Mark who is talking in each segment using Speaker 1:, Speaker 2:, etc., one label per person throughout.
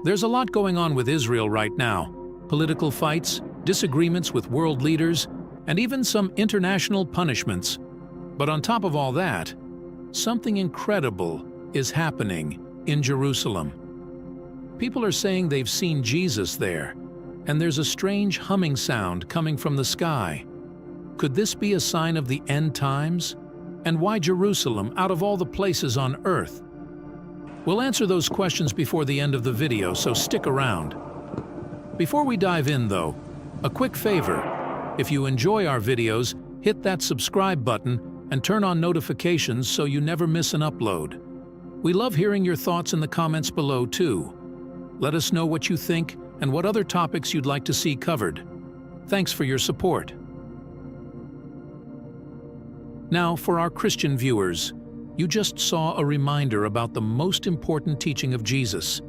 Speaker 1: There's a lot going on with Israel right now. Political fights, disagreements with world leaders, and even some international punishments. But on top of all that, something incredible is happening in Jerusalem. People are saying they've seen Jesus there, and there's a strange humming sound coming from the sky. Could this be a sign of the end times? And why Jerusalem out of all the places on earth? We'll answer those questions before the end of the video, so stick around. Before we dive in though, a quick favor. If you enjoy our videos, hit that subscribe button and turn on notifications so you never miss an upload. We love hearing your thoughts in the comments below too. Let us know what you think and what other topics you'd like to see covered. Thanks for your support. Now, for our Christian viewers, you just saw a reminder about the most important teaching of Jesus.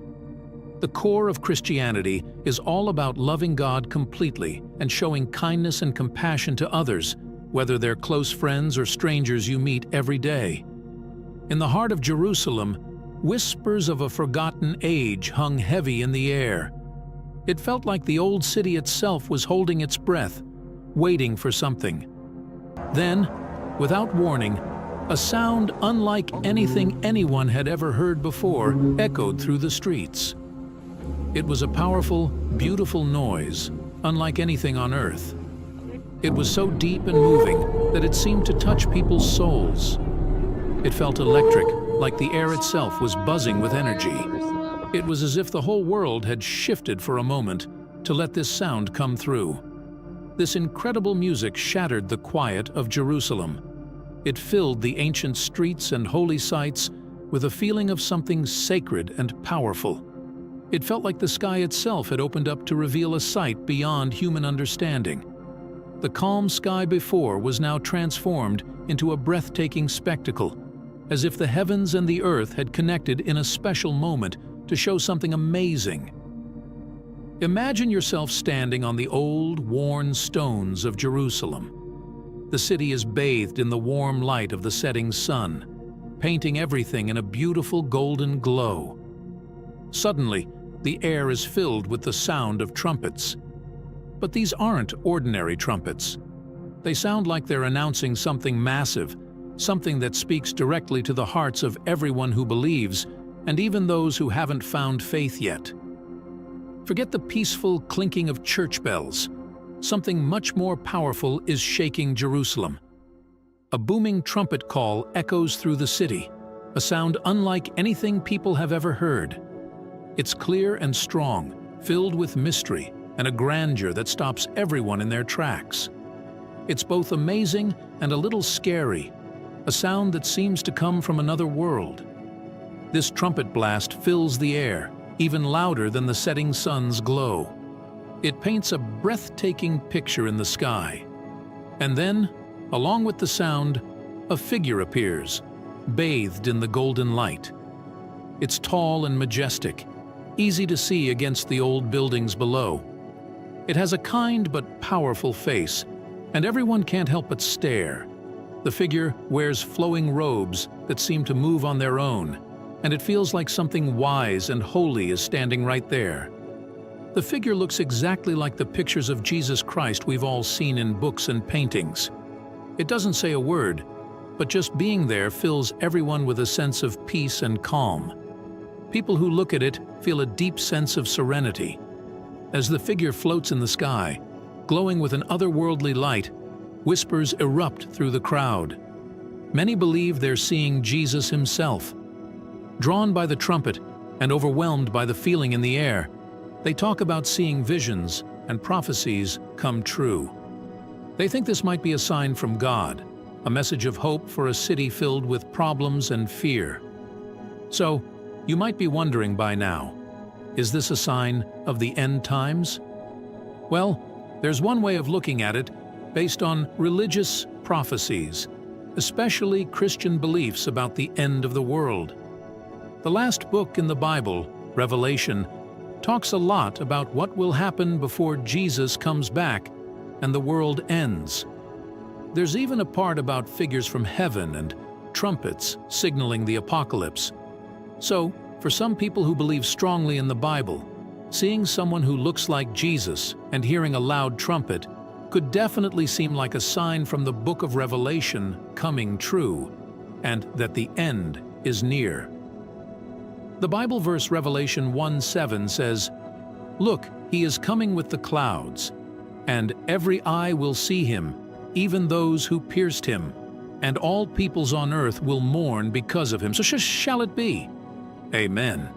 Speaker 1: The core of Christianity is all about loving God completely and showing kindness and compassion to others, whether they're close friends or strangers you meet every day. In the heart of Jerusalem, whispers of a forgotten age hung heavy in the air. It felt like the old city itself was holding its breath, waiting for something. Then, without warning, a sound unlike anything anyone had ever heard before echoed through the streets. It was a powerful, beautiful noise, unlike anything on earth. It was so deep and moving that it seemed to touch people's souls. It felt electric, like the air itself was buzzing with energy. It was as if the whole world had shifted for a moment to let this sound come through. This incredible music shattered the quiet of Jerusalem. It filled the ancient streets and holy sites with a feeling of something sacred and powerful. It felt like the sky itself had opened up to reveal a sight beyond human understanding. The calm sky before was now transformed into a breathtaking spectacle, as if the heavens and the earth had connected in a special moment to show something amazing. Imagine yourself standing on the old, worn stones of Jerusalem. The city is bathed in the warm light of the setting sun, painting everything in a beautiful golden glow. Suddenly, the air is filled with the sound of trumpets. But these aren't ordinary trumpets. They sound like they're announcing something massive, something that speaks directly to the hearts of everyone who believes, and even those who haven't found faith yet. Forget the peaceful clinking of church bells. Something much more powerful is shaking Jerusalem. A booming trumpet call echoes through the city, a sound unlike anything people have ever heard. It's clear and strong, filled with mystery and a grandeur that stops everyone in their tracks. It's both amazing and a little scary, a sound that seems to come from another world. This trumpet blast fills the air, even louder than the setting sun's glow. It paints a breathtaking picture in the sky. And then, along with the sound, a figure appears, bathed in the golden light. It's tall and majestic, easy to see against the old buildings below. It has a kind but powerful face, and everyone can't help but stare. The figure wears flowing robes that seem to move on their own, and it feels like something wise and holy is standing right there. The figure looks exactly like the pictures of Jesus Christ we've all seen in books and paintings. It doesn't say a word, but just being there fills everyone with a sense of peace and calm. People who look at it feel a deep sense of serenity. As the figure floats in the sky, glowing with an otherworldly light, whispers erupt through the crowd. Many believe they're seeing Jesus himself. Drawn by the trumpet and overwhelmed by the feeling in the air, they talk about seeing visions and prophecies come true. They think this might be a sign from God, a message of hope for a city filled with problems and fear. So, you might be wondering by now, is this a sign of the end times? Well, there's one way of looking at it based on religious prophecies, especially Christian beliefs about the end of the world. The last book in the Bible, Revelation, talks a lot about what will happen before Jesus comes back and the world ends. There's even a part about figures from heaven and trumpets signaling the apocalypse. So, For some people who believe strongly in the Bible, seeing someone who looks like Jesus and hearing a loud trumpet could definitely seem like a sign from the book of Revelation coming true, and that the end is near. The Bible verse Revelation 1:7 says, "Look, he is coming with the clouds, and every eye will see him, even those who pierced him, and all peoples on earth will mourn because of him." So shall it be. Amen.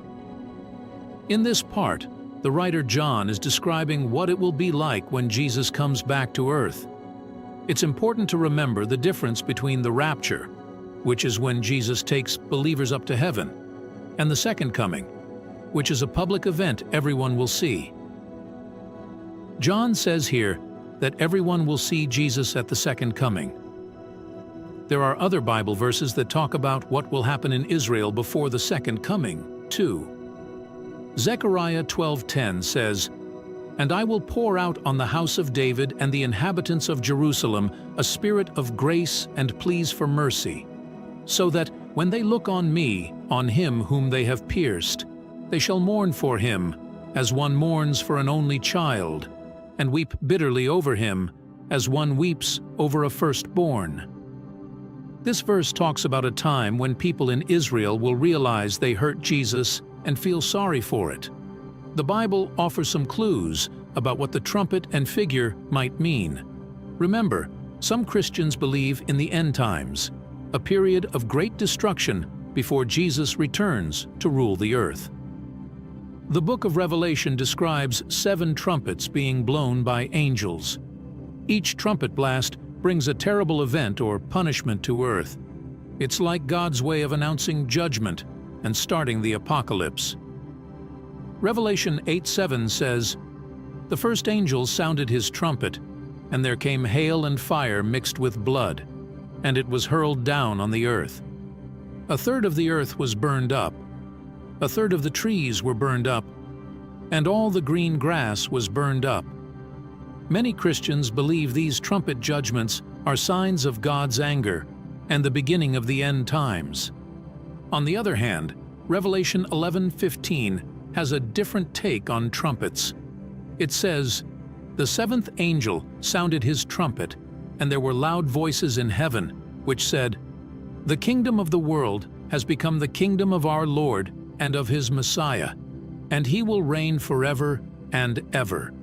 Speaker 1: In this part, the writer John is describing what it will be like when Jesus comes back to earth. It's important to remember the difference between the rapture, which is when Jesus takes believers up to heaven, and the second coming, which is a public event everyone will see. John says here that everyone will see Jesus at the second coming. There are other Bible verses that talk about what will happen in Israel before the second coming, too. Zechariah 12:10 says, "And I will pour out on the house of David and the inhabitants of Jerusalem a spirit of grace and pleas for mercy, so that when they look on me, on him whom they have pierced, they shall mourn for him, as one mourns for an only child, and weep bitterly over him, as one weeps over a firstborn." This verse talks about a time when people in Israel will realize they hurt Jesus and feel sorry for it. The Bible offers some clues about what the trumpet and figure might mean. Remember, some Christians believe in the end times, a period of great destruction before Jesus returns to rule the earth. The book of Revelation describes 7 trumpets being blown by angels. Each trumpet blast brings a terrible event or punishment to earth. It's like God's way of announcing judgment and starting the apocalypse. Revelation 8:7 says, "The first angel sounded his trumpet, and there came hail and fire mixed with blood, and it was hurled down on the earth. A third of the earth was burned up, a third of the trees were burned up, and all the green grass was burned up." Many Christians believe these trumpet judgments are signs of God's anger and the beginning of the end times. On the other hand, Revelation 11:15 has a different take on trumpets. It says, "The 7th angel sounded his trumpet, and there were loud voices in heaven, which said, 'The kingdom of the world has become the kingdom of our Lord and of his Messiah, and he will reign forever and ever.'"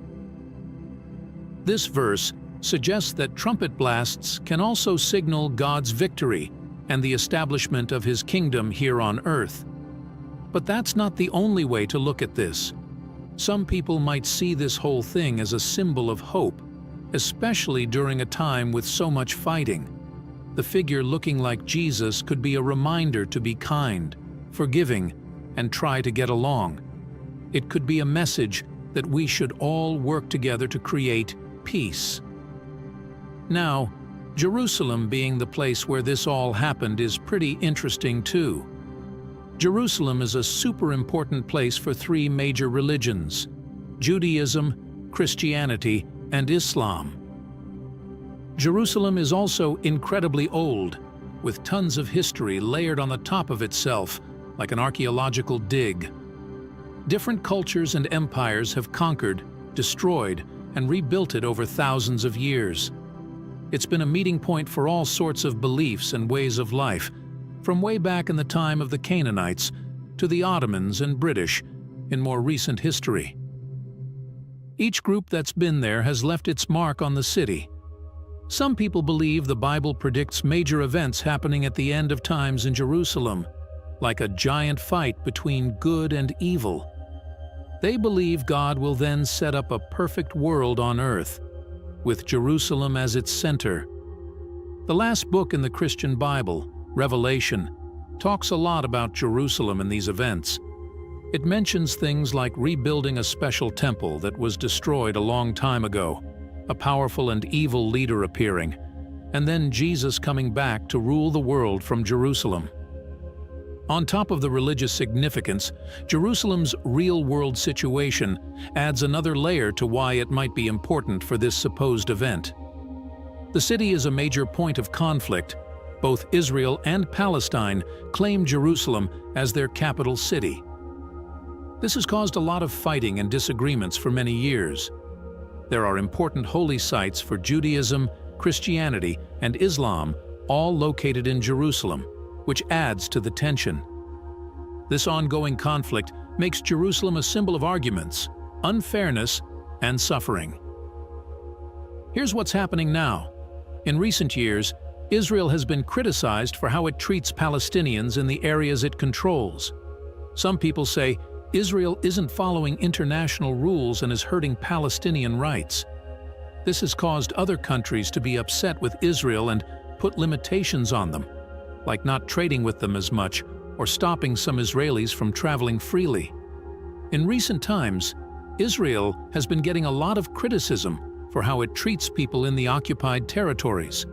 Speaker 1: This verse suggests that trumpet blasts can also signal God's victory and the establishment of his kingdom here on earth. But that's not the only way to look at this. Some people might see this whole thing as a symbol of hope, especially during a time with so much fighting. The figure looking like Jesus could be a reminder to be kind, forgiving, and try to get along. It could be a message that we should all work together to create peace. Now, Jerusalem being the place where this all happened is pretty interesting too. Jerusalem is a super important place for 3 major religions: Judaism, Christianity, and Islam. Jerusalem is also incredibly old, with tons of history layered on the top of itself, like an archaeological dig. Different cultures and empires have conquered, destroyed, and rebuilt it over thousands of years. It's been a meeting point for all sorts of beliefs and ways of life, from way back in the time of the Canaanites to the Ottomans and British in more recent history. Each group that's been there has left its mark on the city. Some people believe the Bible predicts major events happening at the end of times in Jerusalem, like a giant fight between good and evil. They believe God will then set up a perfect world on earth, with Jerusalem as its center. The last book in the Christian Bible, Revelation, talks a lot about Jerusalem and these events. It mentions things like rebuilding a special temple that was destroyed a long time ago, a powerful and evil leader appearing, and then Jesus coming back to rule the world from Jerusalem. On top of the religious significance, Jerusalem's real-world situation adds another layer to why it might be important for this supposed event. The city is a major point of conflict. Both Israel and Palestine claim Jerusalem as their capital city, This has caused a lot of fighting and disagreements for many years. There are important holy sites for Judaism, Christianity, and Islam, all located in Jerusalem, which adds to the tension. This ongoing conflict makes Jerusalem a symbol of arguments, unfairness, and suffering. Here's what's happening now. In recent years, Israel has been criticized for how it treats Palestinians in the areas it controls. Some people say Israel isn't following international rules and is hurting Palestinian rights. This has caused other countries to be upset with Israel and put limitations on them, like not trading with them as much or stopping some Israelis from traveling freely. In recent times, Israel has been getting a lot of criticism for how it treats people in the occupied territories.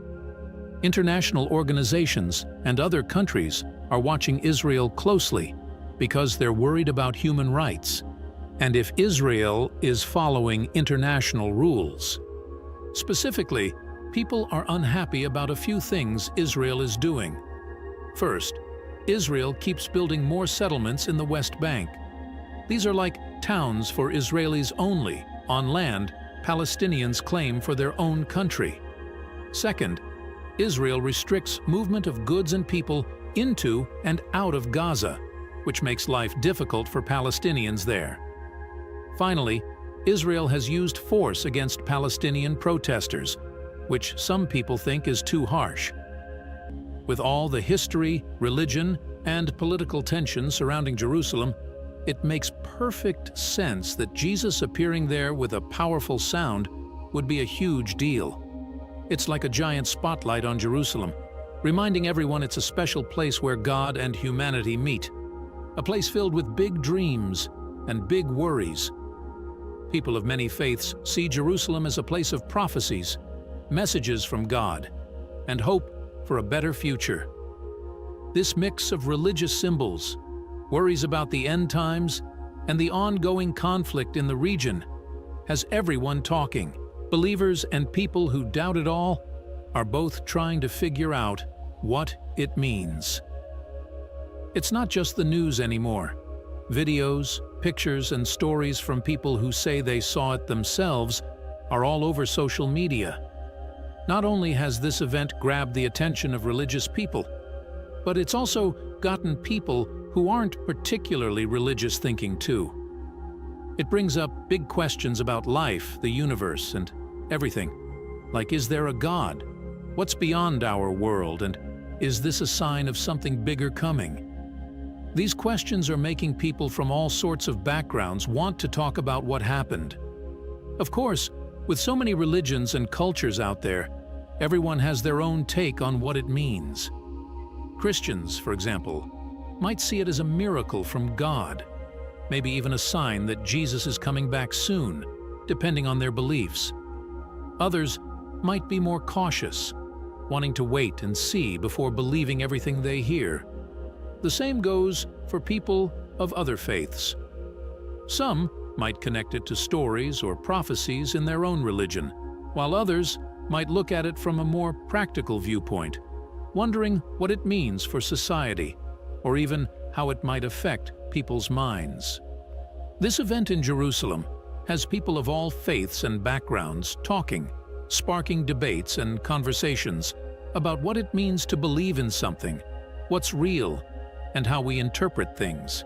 Speaker 1: International organizations and other countries are watching Israel closely because they're worried about human rights, and if Israel is following international rules. Specifically, people are unhappy about a few things Israel is doing. First, Israel keeps building more settlements in the West Bank. These are like towns for Israelis only, on land Palestinians claim for their own country. Second, Israel restricts movement of goods and people into and out of Gaza, which makes life difficult for Palestinians there. Finally, Israel has used force against Palestinian protesters, which some people think is too harsh. With all the history, religion, and political tension surrounding Jerusalem, it makes perfect sense that Jesus appearing there with a powerful sound would be a huge deal. It's like a giant spotlight on Jerusalem, reminding everyone it's a special place where God and humanity meet, a place filled with big dreams and big worries. People of many faiths see Jerusalem as a place of prophecies, messages from God, and hope for a better future. This mix of religious symbols, worries about the end times, and the ongoing conflict in the region has everyone talking. Believers and people who doubt it all are both trying to figure out what it means. It's not just the news anymore. Videos, pictures, and stories from people who say they saw it themselves are all over social media. Not only has this event grabbed the attention of religious people, but it's also gotten people who aren't particularly religious thinking too. It brings up big questions about life, the universe, and everything. Like, is there a God? What's beyond our world? And is this a sign of something bigger coming? These questions are making people from all sorts of backgrounds want to talk about what happened. Of course, with so many religions and cultures out there, everyone has their own take on what it means. Christians, for example, might see it as a miracle from God, maybe even a sign that Jesus is coming back soon, depending on their beliefs. Others might be more cautious, wanting to wait and see before believing everything they hear. The same goes for people of other faiths. Some might connect it to stories or prophecies in their own religion, while others might look at it from a more practical viewpoint, wondering what it means for society, or even how it might affect people's minds. This event in Jerusalem has people of all faiths and backgrounds talking, sparking debates and conversations about what it means to believe in something, what's real, and how we interpret things.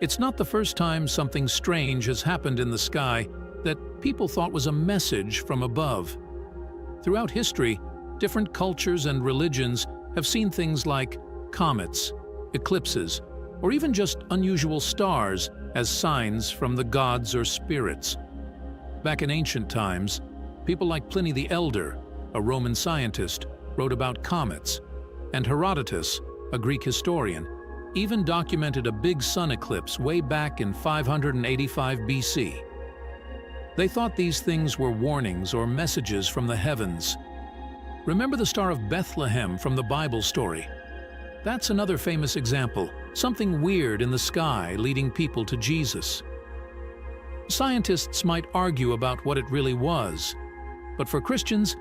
Speaker 1: It's not the first time something strange has happened in the sky that people thought was a message from above. Throughout history, different cultures and religions have seen things like comets, eclipses, or even just unusual stars as signs from the gods or spirits. Back in ancient times, people like Pliny the Elder, a Roman scientist, wrote about comets, and Herodotus, a Greek historian, even documented a big sun eclipse way back in 585 BC. They thought these things were warnings or messages from the heavens. Remember the Star of Bethlehem from the Bible story? That's another famous example, something weird in the sky leading people to Jesus. Scientists might argue about what it really was, but for Christians,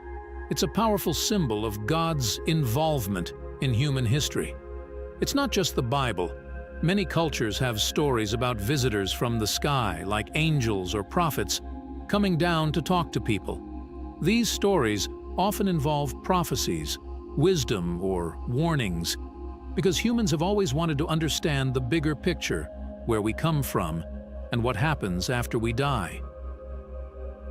Speaker 1: it's a powerful symbol of God's involvement in human history. It's not just the Bible, Many cultures have stories about visitors from the sky, like angels or prophets, coming down to talk to people. These stories often involve prophecies, wisdom, or warnings, because humans have always wanted to understand the bigger picture, where we come from, and what happens after we die.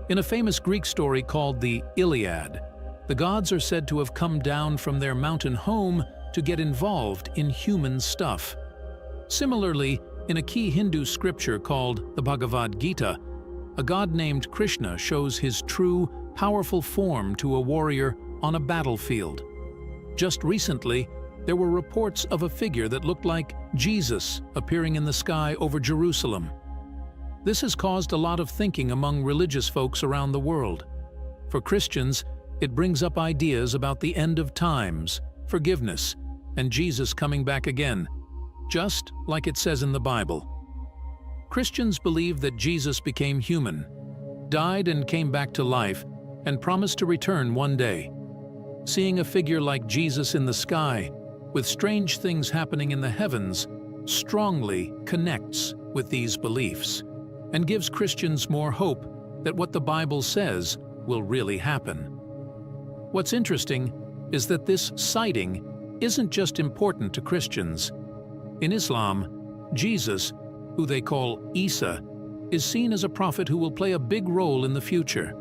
Speaker 1: In a famous Greek story called the Iliad, the gods are said to have come down from their mountain home to get involved in human stuff. Similarly, in a key Hindu scripture called the Bhagavad Gita, a god named Krishna shows his true, powerful form to a warrior on a battlefield. Just recently, there were reports of a figure that looked like Jesus appearing in the sky over Jerusalem. This has caused a lot of thinking among religious folks around the world. For Christians, it brings up ideas about the end of times, forgiveness, and Jesus coming back again, just like it says in the Bible. Christians believe that Jesus became human, died and came back to life, and promised to return one day. Seeing a figure like Jesus in the sky, with strange things happening in the heavens, strongly connects with these beliefs and gives Christians more hope that what the Bible says will really happen. What's interesting is that this sighting isn't just important to Christians. In Islam, Jesus, who they call Isa, is seen as a prophet who will play a big role in the future.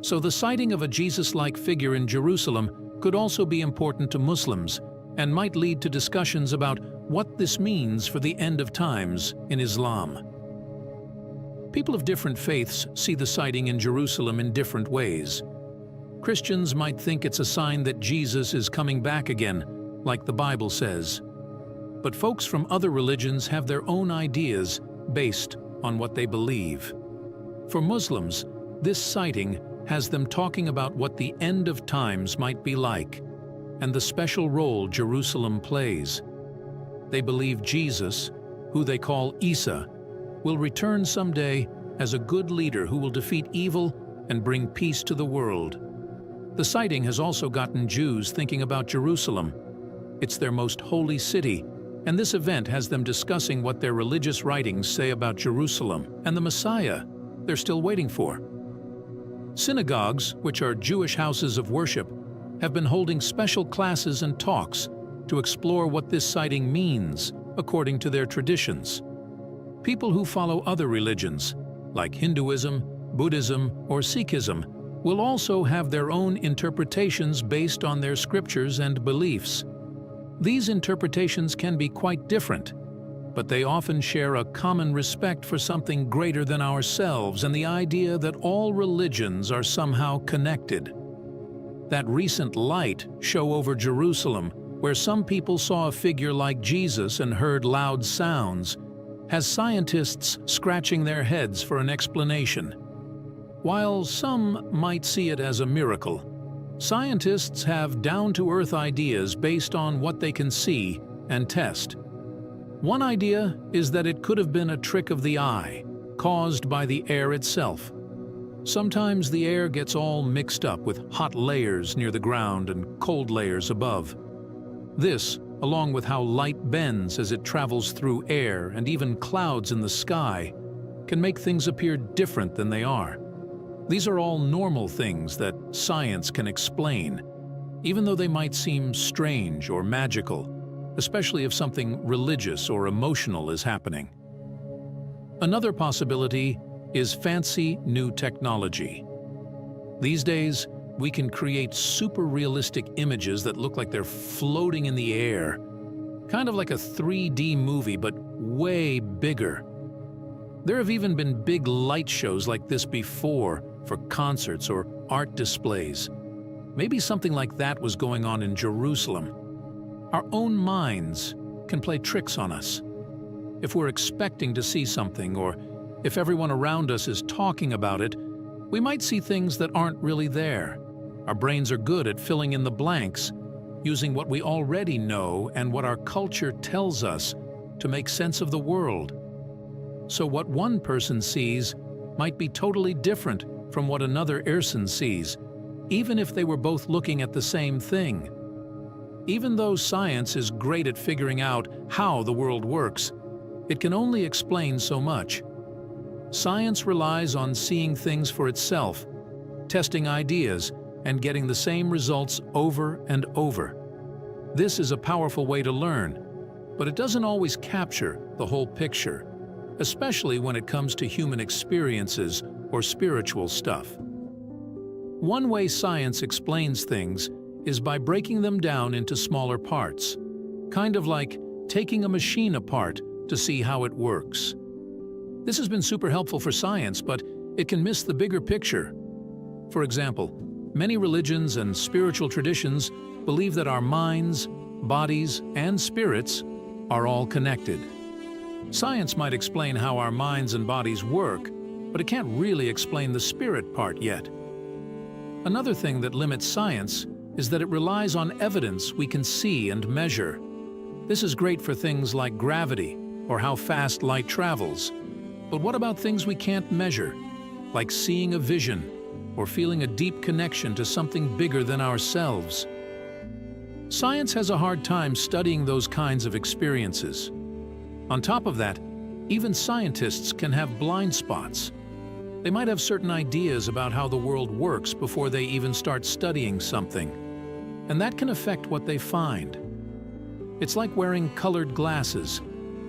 Speaker 1: So the sighting of a Jesus-like figure in Jerusalem could also be important to Muslims and might lead to discussions about what this means for the end of times in Islam. People of different faiths see the sighting in Jerusalem in different ways. Christians might think it's a sign that Jesus is coming back again, like the Bible says. But folks from other religions have their own ideas based on what they believe. For Muslims, this sighting has them talking about what the end of times might be like and the special role Jerusalem plays. They believe Jesus, who they call Isa, will return someday as a good leader who will defeat evil and bring peace to the world. The sighting has also gotten Jews thinking about Jerusalem. It's their most holy city, and this event has them discussing what their religious writings say about Jerusalem and the Messiah they're still waiting for. Synagogues, which are Jewish houses of worship, have been holding special classes and talks to explore what this sighting means according to their traditions. People who follow other religions, like Hinduism, Buddhism, or Sikhism, will also have their own interpretations based on their scriptures and beliefs. These interpretations can be quite different, but they often share a common respect for something greater than ourselves and the idea that all religions are somehow connected. That recent light show over Jerusalem, where some people saw a figure like Jesus and heard loud sounds, has scientists scratching their heads for an explanation. While some might see it as a miracle, scientists have down-to-earth ideas based on what they can see and test. One idea is that it could have been a trick of the eye, caused by the air itself. Sometimes the air gets all mixed up with hot layers near the ground and cold layers above. This, along with how light bends as it travels through air and even clouds in the sky, can make things appear different than they are. These are all normal things that science can explain, even though they might seem strange or magical, especially if something religious or emotional is happening. Another possibility is fancy new technology. These days, we can create super realistic images that look like they're floating in the air, kind of like a 3D movie, but way bigger. There have even been big light shows like this before for concerts or art displays. Maybe something like that was going on in Jerusalem. Our own minds can play tricks on us. If we're expecting to see something, or if everyone around us is talking about it, we might see things that aren't really there. Our brains are good at filling in the blanks, using what we already know and what our culture tells us to make sense of the world. So what one person sees might be totally different from what another person sees, even if they were both looking at the same thing. Even though science is great at figuring out how the world works, it can only explain so much. Science relies on seeing things for itself, testing ideas, and getting the same results over and over. This is a powerful way to learn, but it doesn't always capture the whole picture, especially when it comes to human experiences or spiritual stuff. One way science explains things is by breaking them down into smaller parts, kind of like taking a machine apart to see how it works. This has been super helpful for science, but it can miss the bigger picture. For example, many religions and spiritual traditions believe that our minds, bodies, and spirits are all connected. Science might explain how our minds and bodies work, but it can't really explain the spirit part yet. Another thing that limits science is that it relies on evidence we can see and measure. This is great for things like gravity or how fast light travels. But what about things we can't measure, like seeing a vision or feeling a deep connection to something bigger than ourselves? Science has a hard time studying those kinds of experiences. On top of that, even scientists can have blind spots. They might have certain ideas about how the world works before they even start studying something, and that can affect what they find. It's like wearing colored glasses.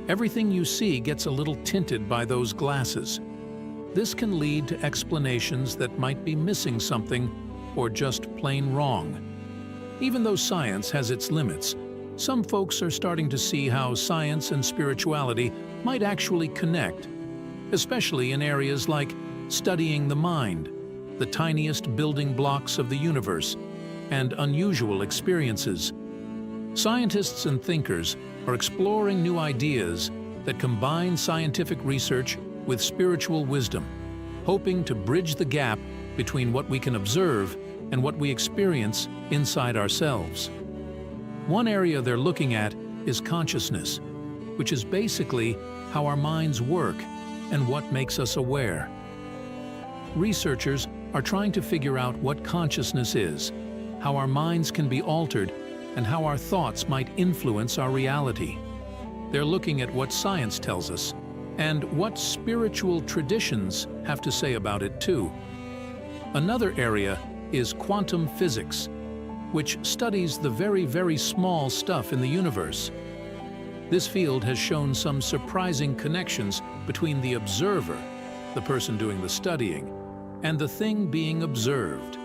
Speaker 1: Everything you see gets a little tinted by those glasses. This can lead to explanations that might be missing something or just plain wrong. Even though science has its limits, some folks are starting to see how science and spirituality might actually connect, especially in areas like studying the mind, the tiniest building blocks of the universe, and unusual experiences. Scientists and thinkers are exploring new ideas that combine scientific research with spiritual wisdom, hoping to bridge the gap between what we can observe and what we experience inside ourselves. One area they're looking at is consciousness, which is basically how our minds work and what makes us aware. Researchers are trying to figure out what consciousness is, how our minds can be altered, and how our thoughts might influence our reality. They're looking at what science tells us and what spiritual traditions have to say about it too. Another area is quantum physics, which studies the very, very small stuff in the universe. This field has shown some surprising connections between the observer, the person doing the studying, and the thing being observed.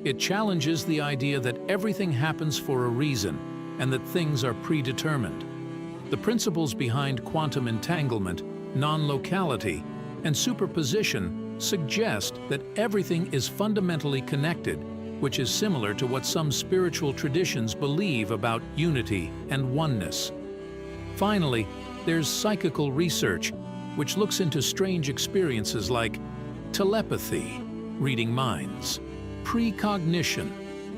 Speaker 1: It challenges the idea that everything happens for a reason and that things are predetermined. The principles behind quantum entanglement, non-locality, and superposition suggest that everything is fundamentally connected, which is similar to what some spiritual traditions believe about unity and oneness. Finally, there's psychical research, which looks into strange experiences like telepathy, reading minds, precognition,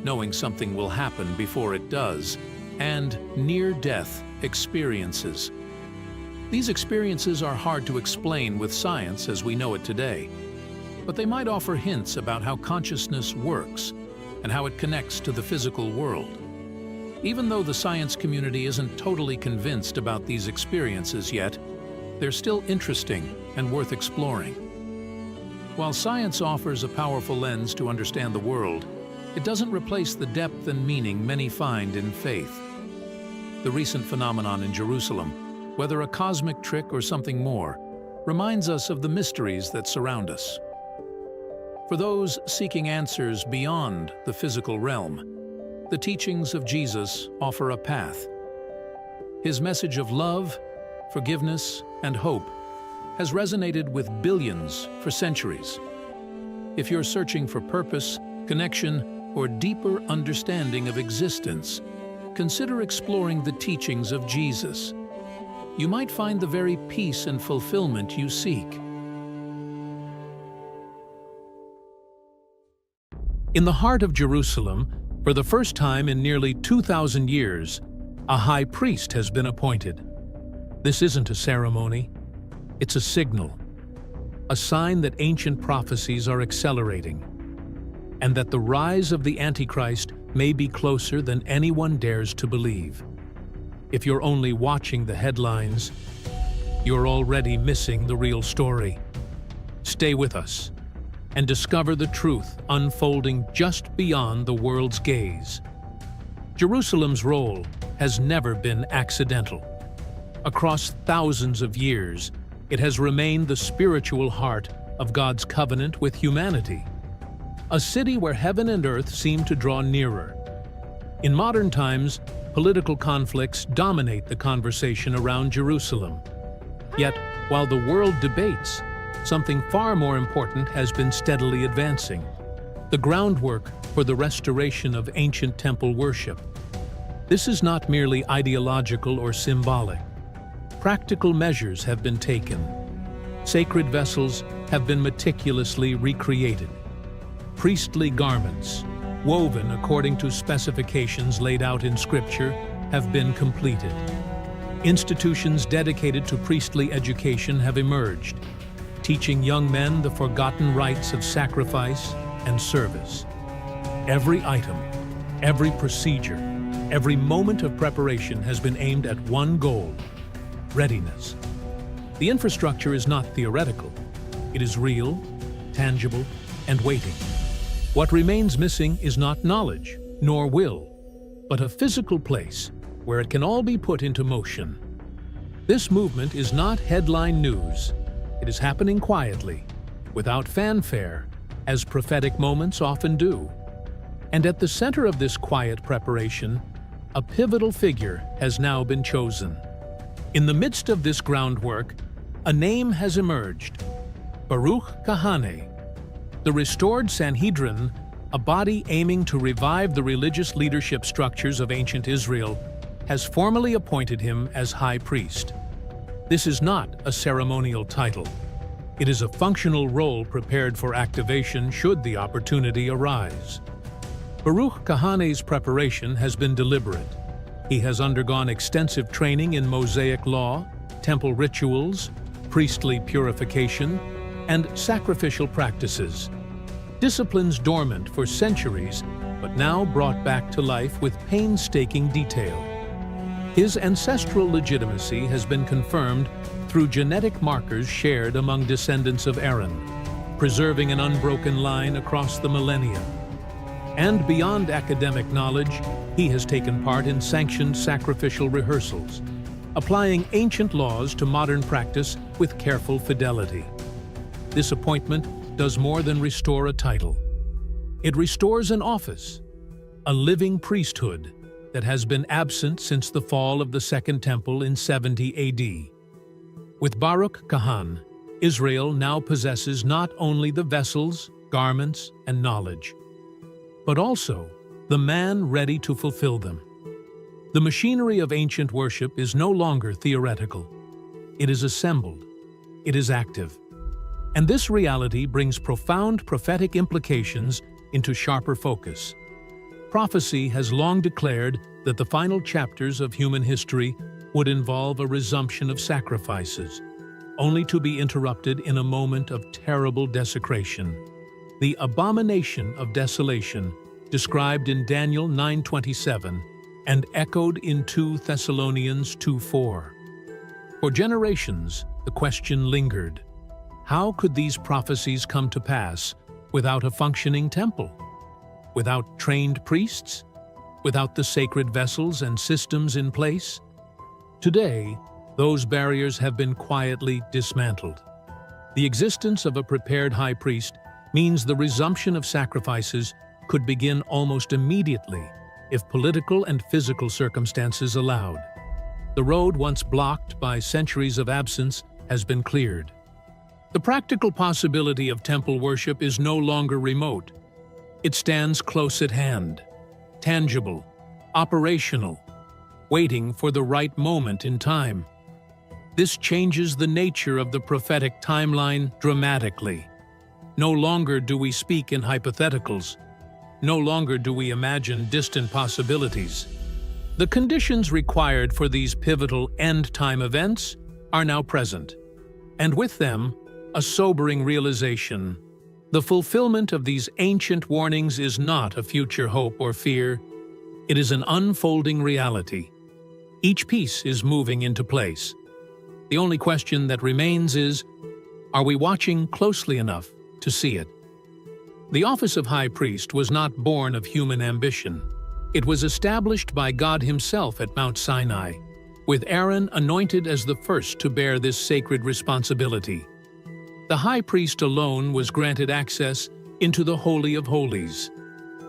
Speaker 1: knowing something will happen before it does, and near-death experiences. These experiences are hard to explain with science as we know it today, but they might offer hints about how consciousness works and how it connects to the physical world. Even though the science community isn't totally convinced about these experiences yet, they're still interesting and worth exploring. While science offers a powerful lens to understand the world, it doesn't replace the depth and meaning many find in faith. The recent phenomenon in Jerusalem, whether a cosmic trick or something more, reminds us of the mysteries that surround us. For those seeking answers beyond the physical realm, the teachings of Jesus offer a path. His message of love, forgiveness, and hope has resonated with billions for centuries. If you're searching for purpose, connection, or deeper understanding of existence, consider exploring the teachings of Jesus. You might find the very peace and fulfillment you seek. In the heart of Jerusalem, for the first time in nearly 2,000 years, a high priest has been appointed. This isn't a ceremony, it's a signal, a sign that ancient prophecies are accelerating, and that the rise of the Antichrist may be closer than anyone dares to believe. If you're only watching the headlines, you're already missing the real story. Stay with us and discover the truth unfolding just beyond the world's gaze. Jerusalem's role has never been accidental. Across thousands of years, it has remained the spiritual heart of God's covenant with humanity. A city where heaven and earth seem to draw nearer. In modern times, political conflicts dominate the conversation around Jerusalem. Yet, while the world debates, something far more important has been steadily advancing: the groundwork for the restoration of ancient temple worship. This is not merely ideological or symbolic. Practical measures have been taken. Sacred vessels have been meticulously recreated. Priestly garments, woven according to specifications laid out in Scripture, have been completed. Institutions dedicated to priestly education have emerged, teaching young men the forgotten rites of sacrifice and service. Every item, every procedure, every moment of preparation has been aimed at one goal: readiness. The infrastructure is not theoretical. It is real, tangible, and waiting. What remains missing is not knowledge, nor will, but a physical place where it can all be put into motion. This movement is not headline news. It is happening quietly, without fanfare, as prophetic moments often do. And at the center of this quiet preparation, a pivotal figure has now been chosen. In the midst of this groundwork, a name has emerged: Baruch Kahane. The restored Sanhedrin, a body aiming to revive the religious leadership structures of ancient Israel, has formally appointed him as high priest. This is not a ceremonial title. It is a functional role prepared for activation should the opportunity arise. Baruch Kahane's preparation has been deliberate. He has undergone extensive training in Mosaic law, temple rituals, priestly purification, and sacrificial practices. Disciplines dormant for centuries, but now brought back to life with painstaking detail. His ancestral legitimacy has been confirmed through genetic markers shared among descendants of Aaron, preserving an unbroken line across the millennia. And beyond academic knowledge, he has taken part in sanctioned sacrificial rehearsals, applying ancient laws to modern practice with careful fidelity. This appointment does more than restore a title. It restores an office, a living priesthood that has been absent since the fall of the Second Temple in 70 AD. With Baruch Kahan, Israel now possesses not only the vessels, garments, and knowledge, but also the man ready to fulfill them. The machinery of ancient worship is no longer theoretical. It is assembled. It is active. And this reality brings profound prophetic implications into sharper focus. Prophecy has long declared that the final chapters of human history would involve a resumption of sacrifices, only to be interrupted in a moment of terrible desecration. The abomination of desolation, described in Daniel 9:27 and echoed in 2 Thessalonians 2:4. For generations, the question lingered: how could these prophecies come to pass without a functioning temple? Without trained priests? Without the sacred vessels and systems in place? Today, those barriers have been quietly dismantled. The existence of a prepared high priest means the resumption of sacrifices could begin almost immediately if political and physical circumstances allowed. The road once blocked by centuries of absence has been cleared. The practical possibility of temple worship is no longer remote. It stands close at hand, tangible, operational, waiting for the right moment in time. This changes the nature of the prophetic timeline dramatically. No longer do we speak in hypotheticals. No longer do we imagine distant possibilities. The conditions required for these pivotal end-time events are now present, and with them, a sobering realization: The fulfillment of these ancient warnings is not a future hope or fear. It is an unfolding reality. Each piece is moving into place. The only question that remains is, are we watching closely enough to see it? The office of high priest was not born of human ambition. It was established by God Himself at Mount Sinai, with Aaron anointed as the first to bear this sacred responsibility. The high priest alone was granted access into the Holy of Holies,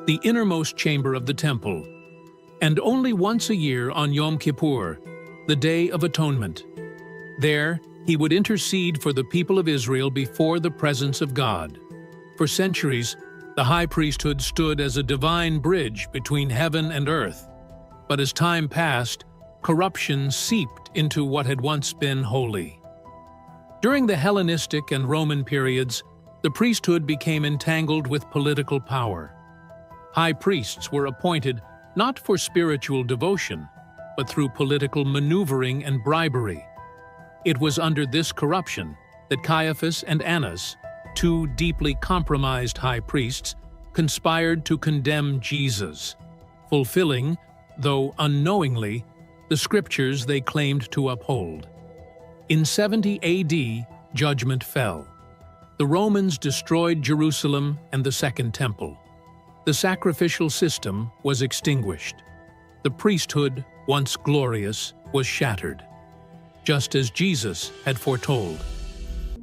Speaker 1: the innermost chamber of the temple, and only once a year on Yom Kippur, the Day of Atonement. There, he would intercede for the people of Israel before the presence of God. For centuries, the high priesthood stood as a divine bridge between heaven and earth. But as time passed, corruption seeped into what had once been holy. During the Hellenistic and Roman periods, the priesthood became entangled with political power. High priests were appointed not for spiritual devotion, but through political maneuvering and bribery. It was under this corruption that Caiaphas and Annas, two deeply compromised high priests, conspired to condemn Jesus, fulfilling, though unknowingly, the scriptures they claimed to uphold. In 70 AD, judgment fell. The Romans destroyed Jerusalem and the Second Temple. The sacrificial system was extinguished. The priesthood, once glorious, was shattered, just as Jesus had foretold.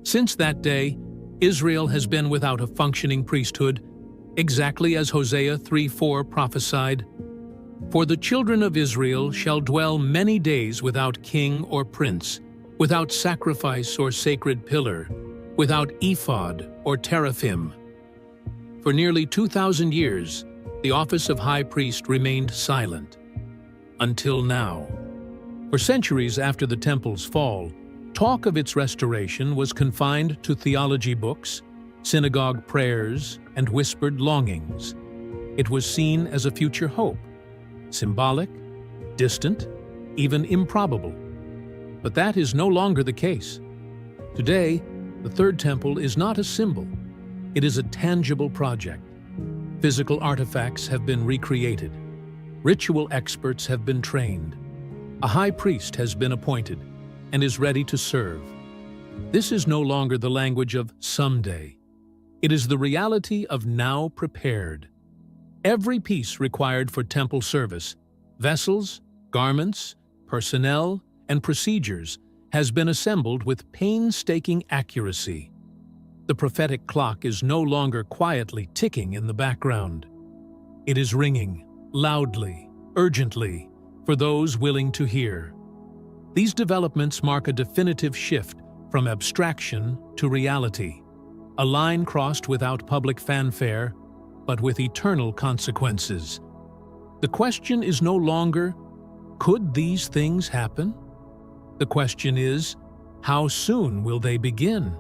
Speaker 1: Since that day, Israel has been without a functioning priesthood, exactly as Hosea 3:4 prophesied. For the children of Israel shall dwell many days without king or prince, without sacrifice or sacred pillar, without ephod or teraphim. For nearly 2,000 years, the office of high priest remained silent. Until now. For centuries after the temple's fall, talk of its restoration was confined to theology books, synagogue prayers, and whispered longings. It was seen as a future hope, symbolic, distant, even improbable. But that is no longer the case. Today, the Third Temple is not a symbol. It is a tangible project. Physical artifacts have been recreated. Ritual experts have been trained. A high priest has been appointed and is ready to serve. This is no longer the language of someday. It is the reality of now prepared. Every piece required for temple service, vessels, garments, personnel, and procedures, has been assembled with painstaking accuracy. The prophetic clock is no longer quietly ticking in the background. It is ringing, loudly, urgently, for those willing to hear. These developments mark a definitive shift from abstraction to reality, a line crossed without public fanfare, but with eternal consequences. The question is no longer, could these things happen? The question is, how soon will they begin?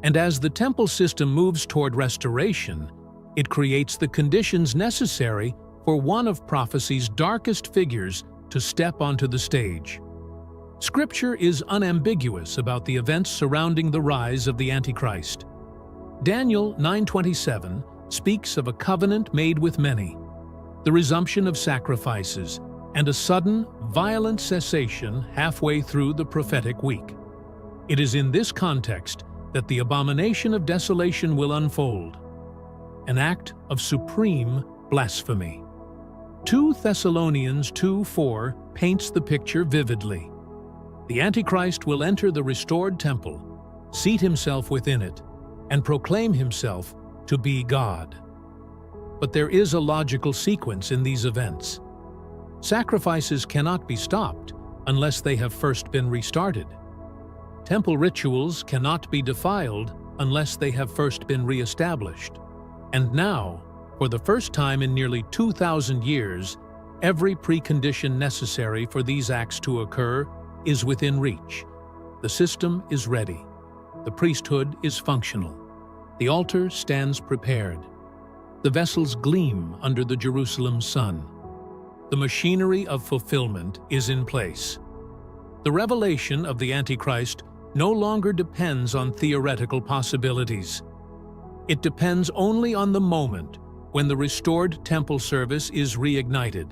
Speaker 1: And as the temple system moves toward restoration, it creates the conditions necessary for one of prophecy's darkest figures to step onto the stage. Scripture is unambiguous about the events surrounding the rise of the Antichrist. Daniel 9:27 speaks of a covenant made with many, the resumption of sacrifices, and a sudden, violent cessation halfway through the prophetic week. It is in this context that the abomination of desolation will unfold, an act of supreme blasphemy. 2 Thessalonians 2:4 paints the picture vividly. The Antichrist will enter the restored temple, seat himself within it, and proclaim himself to be God. But there is a logical sequence in these events. Sacrifices cannot be stopped unless they have first been restarted. Temple rituals cannot be defiled unless they have first been reestablished. And now, for the first time in nearly 2,000 years, every precondition necessary for these acts to occur is within reach. The system is ready. The priesthood is functional. The altar stands prepared. The vessels gleam under the Jerusalem sun. The machinery of fulfillment is in place. The revelation of the Antichrist no longer depends on theoretical possibilities. It depends only on the moment when the restored temple service is reignited.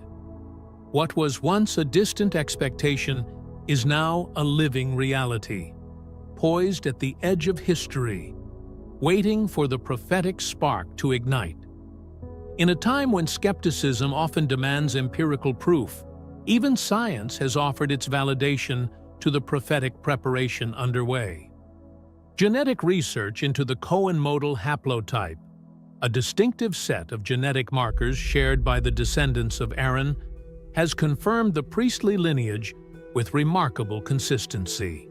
Speaker 1: What was once a distant expectation is now a living reality, poised at the edge of history, waiting for the prophetic spark to ignite. In a time when skepticism often demands empirical proof, even science has offered its validation to the prophetic preparation underway. Genetic research into the Cohen-modal haplotype, a distinctive set of genetic markers shared by the descendants of Aaron, has confirmed the priestly lineage with remarkable consistency.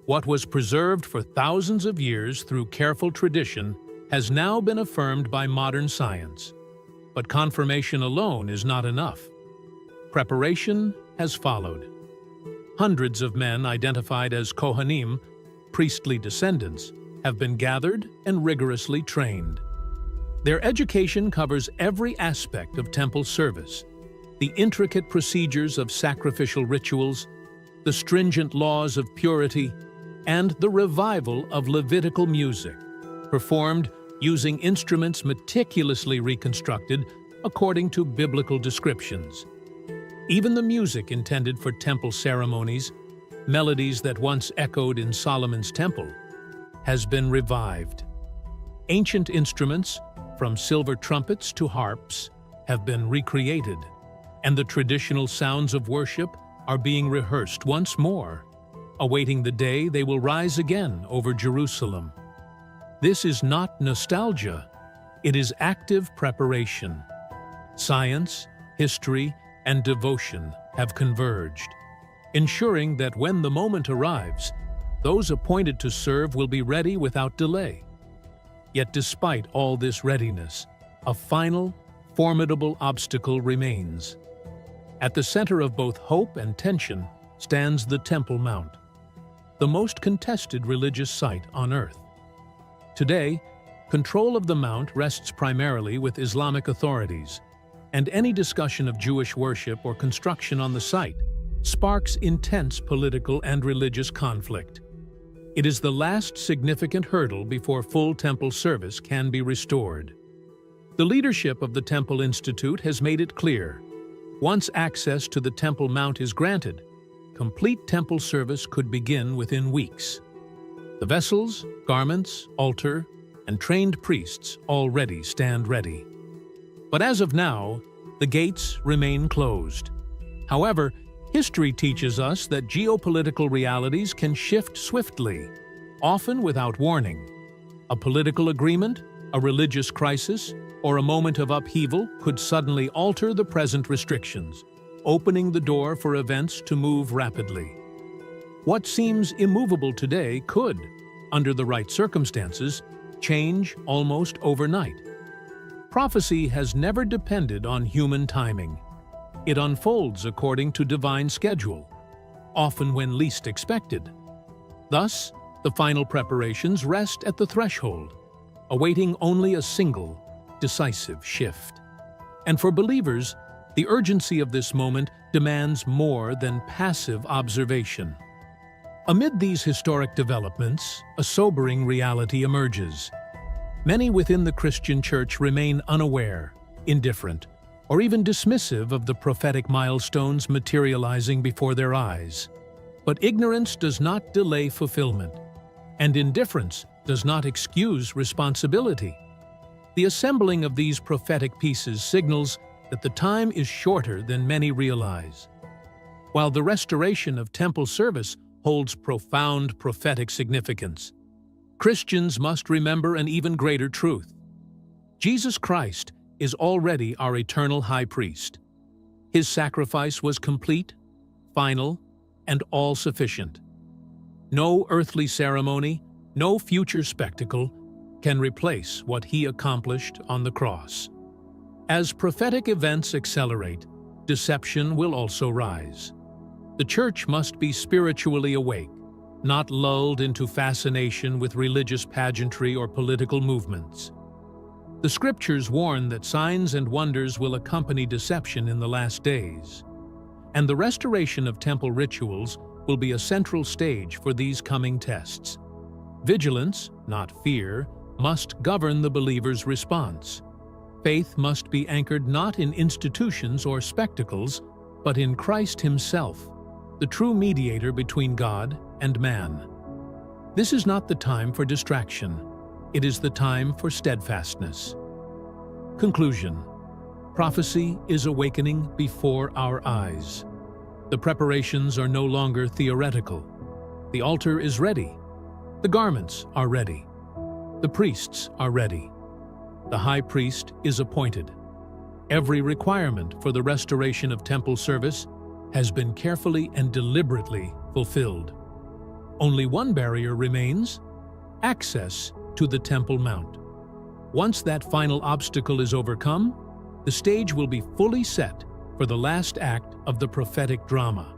Speaker 1: What was preserved for thousands of years through careful tradition has now been affirmed by modern science. But confirmation alone is not enough. Preparation has followed. Hundreds of men identified as Kohanim, priestly descendants, have been gathered and rigorously trained. Their education covers every aspect of temple service, the intricate procedures of sacrificial rituals, the stringent laws of purity, and the revival of Levitical music, performed using instruments meticulously reconstructed according to biblical descriptions. Even the music intended for temple ceremonies, melodies that once echoed in Solomon's temple, has been revived. Ancient instruments, from silver trumpets to harps, have been recreated, and the traditional sounds of worship are being rehearsed once more, awaiting the day they will rise again over Jerusalem. This is not nostalgia, it is active preparation. Science, history, and devotion have converged, ensuring that when the moment arrives, those appointed to serve will be ready without delay. Yet despite all this readiness, a final, formidable obstacle remains. At the center of both hope and tension stands the Temple Mount, the most contested religious site on earth. Today, control of the mount rests primarily with Islamic authorities, and any discussion of Jewish worship or construction on the site sparks intense political and religious conflict. It is the last significant hurdle before full temple service can be restored. The leadership of the Temple Institute has made it clear, once access to the Temple Mount is granted, complete temple service could begin within weeks. The vessels, garments, altar, and trained priests already stand ready. But as of now, the gates remain closed. However, history teaches us that geopolitical realities can shift swiftly, often without warning. A political agreement, a religious crisis, or a moment of upheaval could suddenly alter the present restrictions, opening the door for events to move rapidly. What seems immovable today could, under the right circumstances, change almost overnight. Prophecy has never depended on human timing. It unfolds according to divine schedule, often when least expected. Thus, the final preparations rest at the threshold, awaiting only a single, decisive shift. And for believers, the urgency of this moment demands more than passive observation. Amid these historic developments, a sobering reality emerges. Many within the Christian Church remain unaware, indifferent, or even dismissive of the prophetic milestones materializing before their eyes. But ignorance does not delay fulfillment, and indifference does not excuse responsibility. The assembling of these prophetic pieces signals that the time is shorter than many realize. While the restoration of temple service holds profound prophetic significance, Christians must remember an even greater truth. Jesus Christ is already our eternal high priest. His sacrifice was complete, final, and all-sufficient. No earthly ceremony, no future spectacle can replace what he accomplished on the cross. As prophetic events accelerate, deception will also rise. The Church must be spiritually awake, not lulled into fascination with religious pageantry or political movements. The Scriptures warn that signs and wonders will accompany deception in the last days, and the restoration of temple rituals will be a central stage for these coming tests. Vigilance, not fear, must govern the believer's response. Faith must be anchored not in institutions or spectacles, but in Christ Himself, the true mediator between God and man. This is not the time for distraction. It is the time for steadfastness. Conclusion. Prophecy is awakening before our eyes. The preparations are no longer theoretical. The altar is ready. The garments are ready. The priests are ready. The high priest is appointed. Every requirement for the restoration of temple service has been carefully and deliberately fulfilled. Only one barrier remains: access to the Temple Mount. Once that final obstacle is overcome, the stage will be fully set for the last act of the prophetic drama,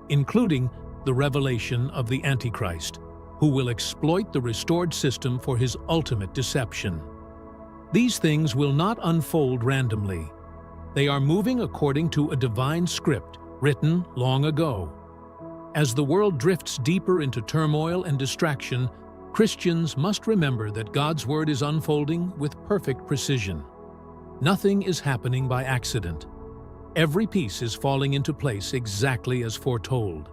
Speaker 1: including the revelation of the Antichrist, who will exploit the restored system for his ultimate deception. These things will not unfold randomly. They are moving according to a divine script written long ago. As the world drifts deeper into turmoil and distraction, Christians must remember that God's Word is unfolding with perfect precision. Nothing is happening by accident. Every piece is falling into place exactly as foretold.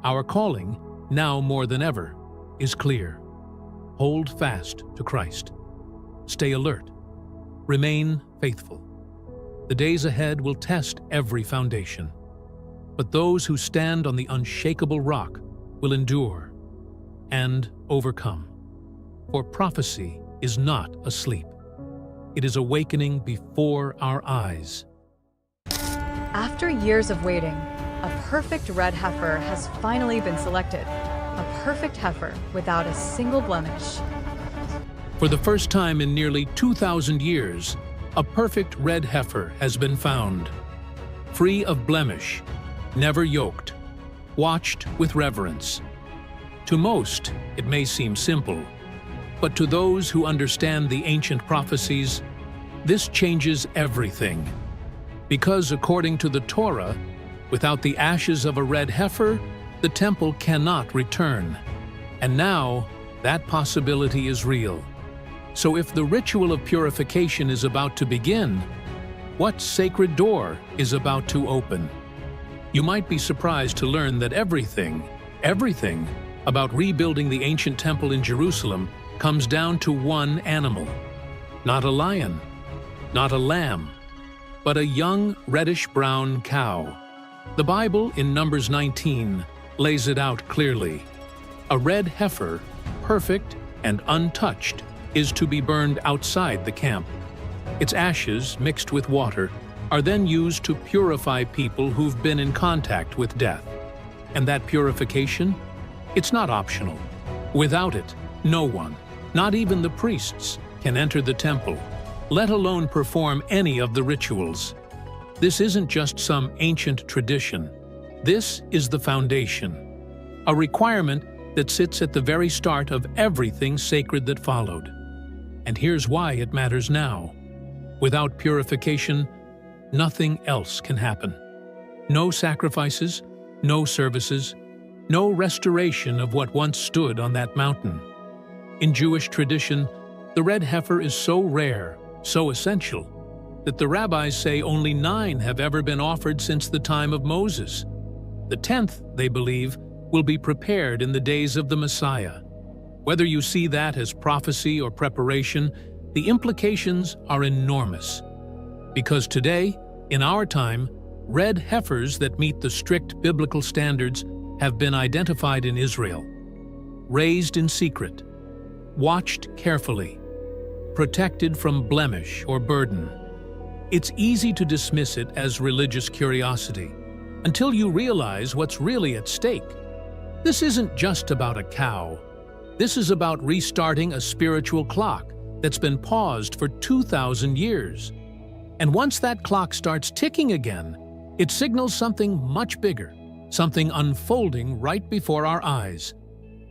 Speaker 1: Our calling, now more than ever, is clear. Hold fast to Christ. Stay alert. Remain faithful. The days ahead will test every foundation. But those who stand on the unshakable rock will endure and overcome. For prophecy is not asleep. It is awakening before our eyes.
Speaker 2: After years of waiting, a perfect red heifer has finally been selected. A perfect heifer without a single blemish.
Speaker 1: For the first time in nearly 2,000 years, a perfect red heifer has been found. Free of blemish, never yoked, watched with reverence. To most, it may seem simple, but to those who understand the ancient prophecies, this changes everything. Because according to the Torah, without the ashes of a red heifer, the temple cannot return. And now, that possibility is real. So if the ritual of purification is about to begin, what sacred door is about to open? You might be surprised to learn that everything about rebuilding the ancient temple in Jerusalem comes down to one animal. Not a lion, not a lamb, but a young reddish-brown cow. The Bible in Numbers 19 lays it out clearly. A red heifer, perfect and untouched, is to be burned outside the camp. Its ashes, mixed with water, are then used to purify people who've been in contact with death. And that purification? It's not optional. Without it, no one, not even the priests, can enter the temple, let alone perform any of the rituals. This isn't just some ancient tradition. This is the foundation, a requirement that sits at the very start of everything sacred that followed. And here's why it matters now. Without purification, nothing else can happen. No sacrifices, no services, no restoration of what once stood on that mountain. In Jewish tradition, the red heifer is so rare, so essential, that the rabbis say only 9 have ever been offered since the time of Moses. The 10th, they believe, will be prepared in the days of the Messiah. Whether you see that as prophecy or preparation, the implications are enormous. Because today, in our time, red heifers that meet the strict biblical standards have been identified in Israel, raised in secret, watched carefully, protected from blemish or burden. It's easy to dismiss it as religious curiosity until you realize what's really at stake. This isn't just about a cow. This is about restarting a spiritual clock that's been paused for 2,000 years. And once that clock starts ticking again, it signals something much bigger, something unfolding right before our eyes.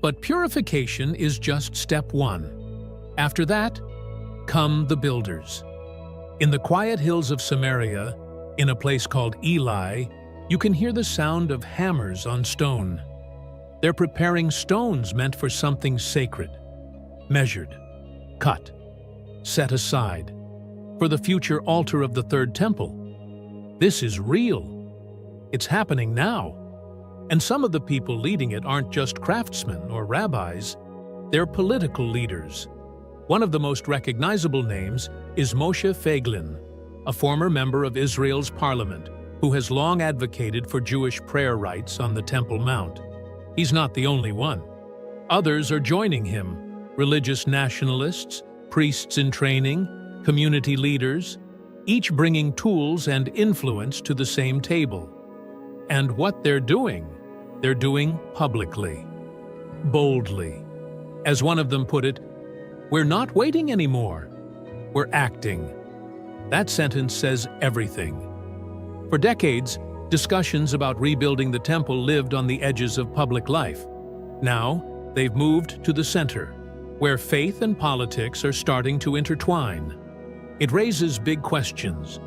Speaker 1: But purification is just step 1. After that, come the builders. In the quiet hills of Samaria, in a place called Eli, you can hear the sound of hammers on stone. They're preparing stones meant for something sacred, measured, cut, set aside, for the future altar of the Third Temple. This is real. It's happening now. And some of the people leading it aren't just craftsmen or rabbis, they're political leaders. One of the most recognizable names is Moshe Feiglin, a former member of Israel's parliament who has long advocated for Jewish prayer rights on the Temple Mount. He's not the only one. Others are joining him: religious nationalists, priests in training, community leaders, each bringing tools and influence to the same table. And what they're doing publicly, boldly. As one of them put it, "We're not waiting anymore. We're acting." That sentence says everything. For decades, discussions about rebuilding the temple lived on the edges of public life. Now, they've moved to the center, where faith and politics are starting to intertwine. It raises big questions.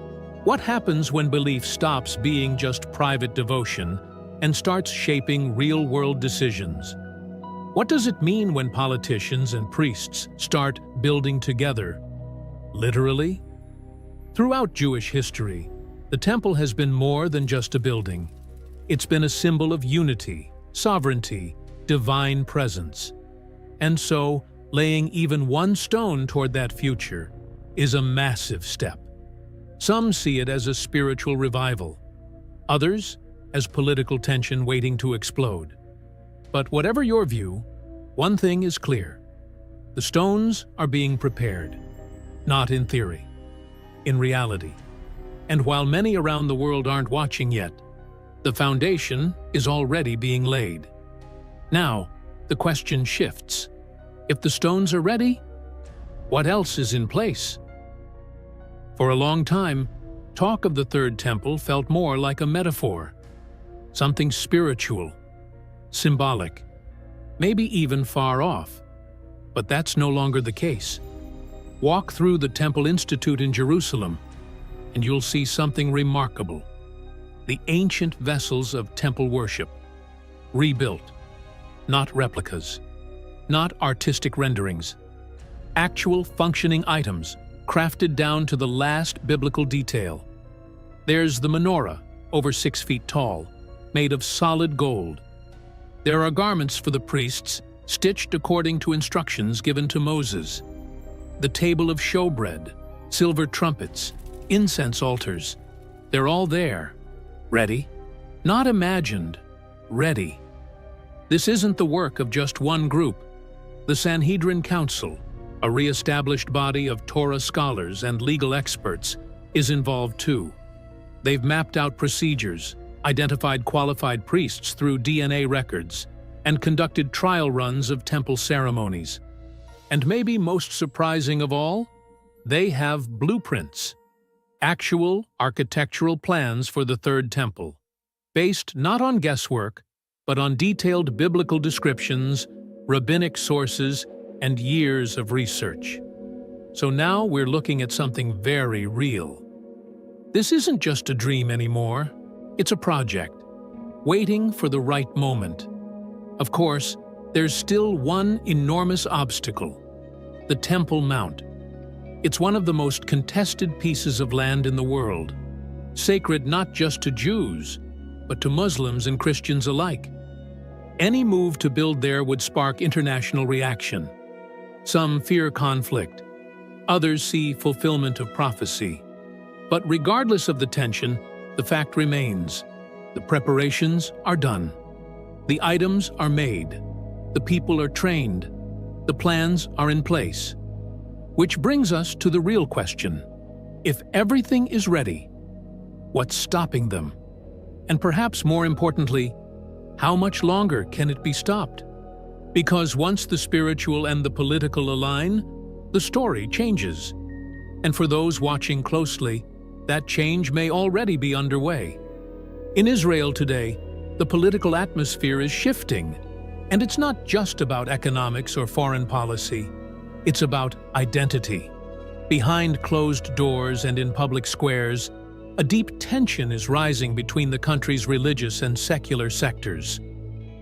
Speaker 1: What happens when belief stops being just private devotion and starts shaping real-world decisions? What does it mean when politicians and priests start building together? Literally? Throughout Jewish history, the temple has been more than just a building. It's been a symbol of unity, sovereignty, divine presence. And so, laying even one stone toward that future is a massive step. Some see it as a spiritual revival, others as political tension waiting to explode. But whatever your view, one thing is clear: the stones are being prepared, not in theory, in reality. And while many around the world aren't watching yet, the foundation is already being laid. Now, the question shifts. If the stones are ready, what else is in place? For a long time, talk of the Third Temple felt more like a metaphor, something spiritual, symbolic, maybe even far off. But that's no longer the case. Walk through the Temple Institute in Jerusalem, and you'll see something remarkable. The ancient vessels of temple worship, rebuilt, not replicas, not artistic renderings, actual functioning items crafted down to the last biblical detail. There's the menorah, over 6 feet tall, made of solid gold. There are garments for the priests, stitched according to instructions given to Moses. The table of showbread, silver trumpets, incense altars, they're all there, ready. Not imagined, ready. This isn't the work of just one group. The Sanhedrin Council, a re-established body of Torah scholars and legal experts, is involved too. They've mapped out procedures, identified qualified priests through DNA records, and conducted trial runs of temple ceremonies. And maybe most surprising of all, they have blueprints, actual architectural plans for the Third Temple, based not on guesswork, but on detailed biblical descriptions, rabbinic sources, and years of research. So now we're looking at something very real. This isn't just a dream anymore, it's a project, waiting for the right moment. Of course, there's still one enormous obstacle: the Temple Mount. It's one of the most contested pieces of land in the world, sacred not just to Jews, but to Muslims and Christians alike. Any move to build there would spark international reaction. Some fear conflict, others see fulfillment of prophecy. But regardless of the tension, the fact remains: the preparations are done. The items are made. The people are trained. The plans are in place. Which brings us to the real question: if everything is ready, what's stopping them? And perhaps more importantly, how much longer can it be stopped? Because once the spiritual and the political align, the story changes. And for those watching closely, that change may already be underway. In Israel today, the political atmosphere is shifting, and it's not just about economics or foreign policy. It's about identity. Behind closed doors and in public squares, a deep tension is rising between the country's religious and secular sectors.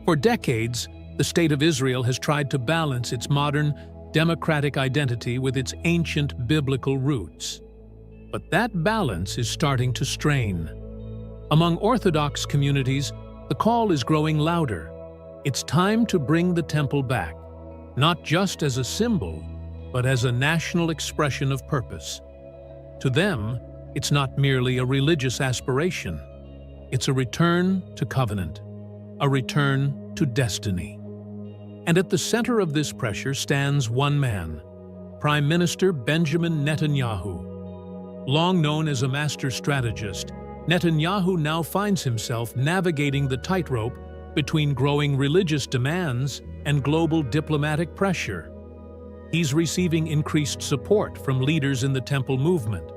Speaker 1: For decades, the State of Israel has tried to balance its modern democratic identity with its ancient biblical roots. But that balance is starting to strain. Among Orthodox communities, the call is growing louder. It's time to bring the temple back, not just as a symbol, but as a national expression of purpose. To them, it's not merely a religious aspiration. It's a return to covenant, a return to destiny. And at the center of this pressure stands one man, Prime Minister Benjamin Netanyahu. Long known as a master strategist, Netanyahu now finds himself navigating the tightrope between growing religious demands and global diplomatic pressure. He's receiving increased support from leaders in the temple movement,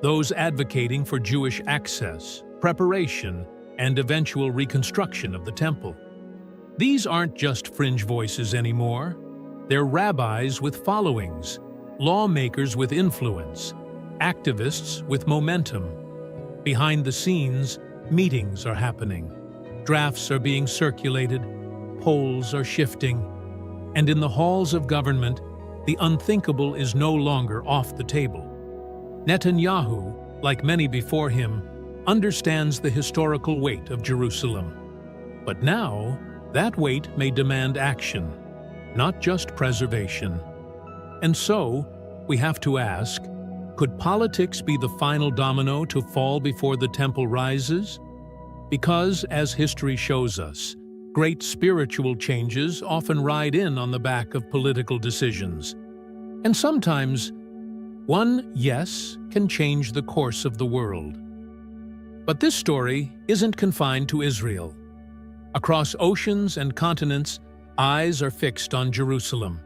Speaker 1: those advocating for Jewish access, preparation, and eventual reconstruction of the temple. These aren't just fringe voices anymore. They're rabbis with followings, lawmakers with influence, activists with momentum. Behind the scenes, meetings are happening. Drafts are being circulated, polls are shifting, and in the halls of government, the unthinkable is no longer off the table. Netanyahu, like many before him, understands the historical weight of Jerusalem. But now, that weight may demand action, not just preservation. And so, we have to ask, could politics be the final domino to fall before the temple rises? Because, as history shows us, great spiritual changes often ride in on the back of political decisions. And sometimes, one yes can change the course of the world. But this story isn't confined to Israel. Across oceans and continents, eyes are fixed on Jerusalem.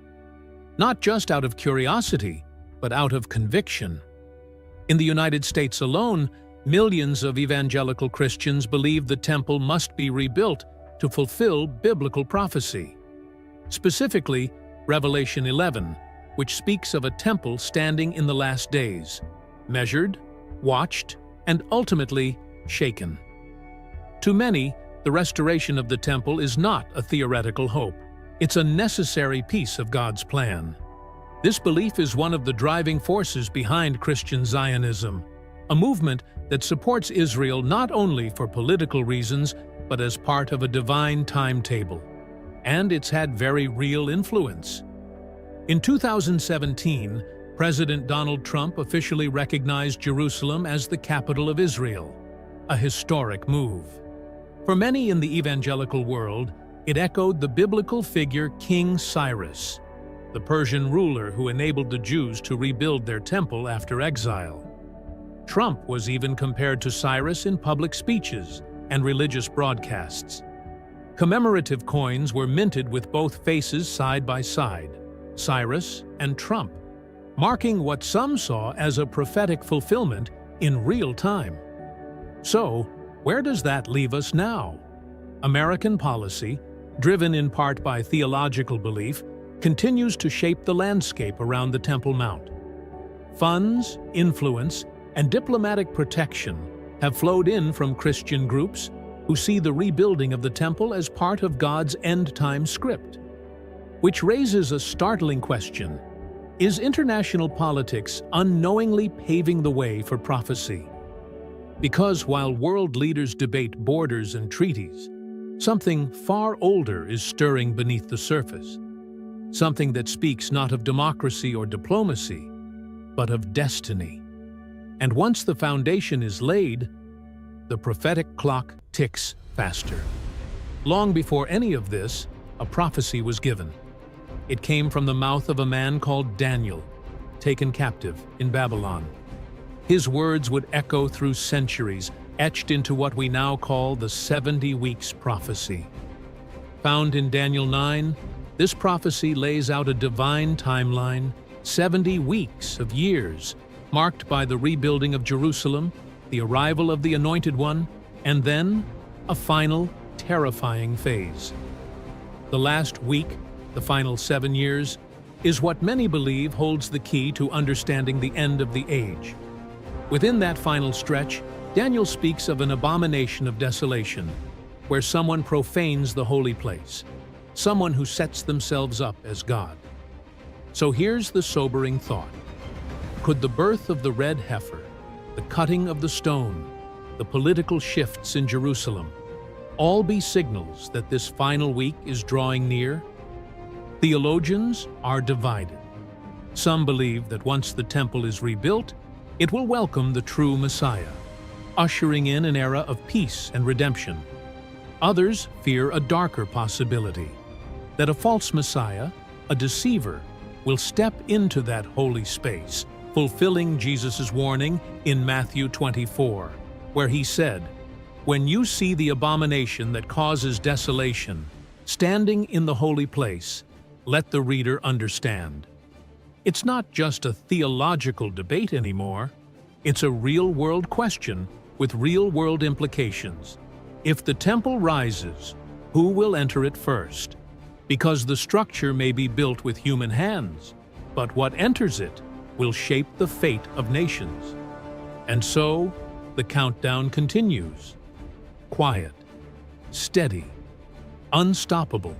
Speaker 1: Not just out of curiosity, but out of conviction. In the United States alone, millions of evangelical Christians believe the temple must be rebuilt to fulfill biblical prophecy. Specifically, Revelation 11, which speaks of a temple standing in the last days, measured, watched, and ultimately shaken. To many, the restoration of the temple is not a theoretical hope. It's a necessary piece of God's plan. This belief is one of the driving forces behind Christian Zionism, a movement that supports Israel not only for political reasons, but as part of a divine timetable. And it's had very real influence. In 2017, President Donald Trump officially recognized Jerusalem as the capital of Israel, a historic move. For many in the evangelical world, it echoed the biblical figure King Cyrus, the Persian ruler who enabled the Jews to rebuild their temple after exile. Trump was even compared to Cyrus in public speeches and religious broadcasts. Commemorative coins were minted with both faces side by side, Cyrus and Trump, marking what some saw as a prophetic fulfillment in real time. So, where does that leave us now? American policy, driven in part by theological belief, continues to shape the landscape around the Temple Mount. Funds, influence, and diplomatic protection have flowed in from Christian groups who see the rebuilding of the temple as part of God's end-time script. Which raises a startling question: is international politics unknowingly paving the way for prophecy? Because while world leaders debate borders and treaties, something far older is stirring beneath the surface. Something that speaks not of democracy or diplomacy, but of destiny. And once the foundation is laid, the prophetic clock ticks faster. Long before any of this, a prophecy was given. It came from the mouth of a man called Daniel, taken captive in Babylon. His words would echo through centuries, etched into what we now call the 70 weeks prophecy. Found in Daniel 9, this prophecy lays out a divine timeline, 70 weeks of years, marked by the rebuilding of Jerusalem, the arrival of the Anointed One, and then a final, terrifying phase. The last week, the final 7 years, is what many believe holds the key to understanding the end of the age. Within that final stretch, Daniel speaks of an abomination of desolation, where someone profanes the holy place, someone who sets themselves up as God. So here's the sobering thought. Could the birth of the red heifer, the cutting of the stone, the political shifts in Jerusalem, all be signals that this final week is drawing near? Theologians are divided. Some believe that once the temple is rebuilt, it will welcome the true Messiah, ushering in an era of peace and redemption. Others fear a darker possibility, that a false Messiah, a deceiver, will step into that holy space, fulfilling Jesus' warning in Matthew 24, where he said, "When you see the abomination that causes desolation, standing in the holy place, let the reader understand." It's not just a theological debate anymore. It's a real-world question with real-world implications. If the temple rises, who will enter it first? Because the structure may be built with human hands, but what enters it will shape the fate of nations. And so, the countdown continues. Quiet, steady, unstoppable.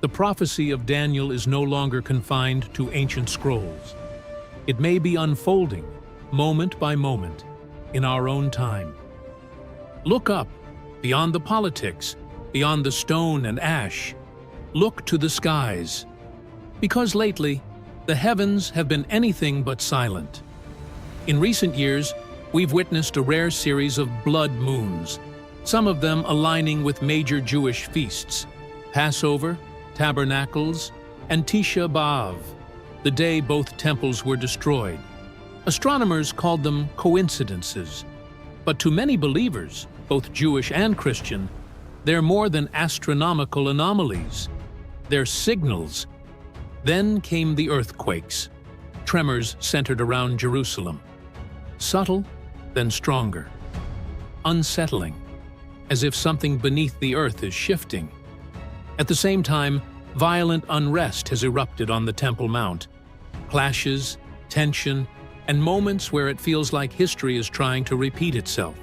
Speaker 1: The prophecy of Daniel is no longer confined to ancient scrolls. It may be unfolding, moment by moment, in our own time. Look up, beyond the politics, beyond the stone and ash. Look to the skies. Because lately, the heavens have been anything but silent. In recent years, we've witnessed a rare series of blood moons, some of them aligning with major Jewish feasts: Passover, Tabernacles, and Tisha B'Av, the day both temples were destroyed. Astronomers called them coincidences, but to many believers, both Jewish and Christian, they're more than astronomical anomalies. They're signals. Then came the earthquakes, tremors centered around Jerusalem. Subtle, then stronger. Unsettling, as if something beneath the earth is shifting. At the same time, violent unrest has erupted on the Temple Mount. Clashes, tension, and moments where it feels like history is trying to repeat itself.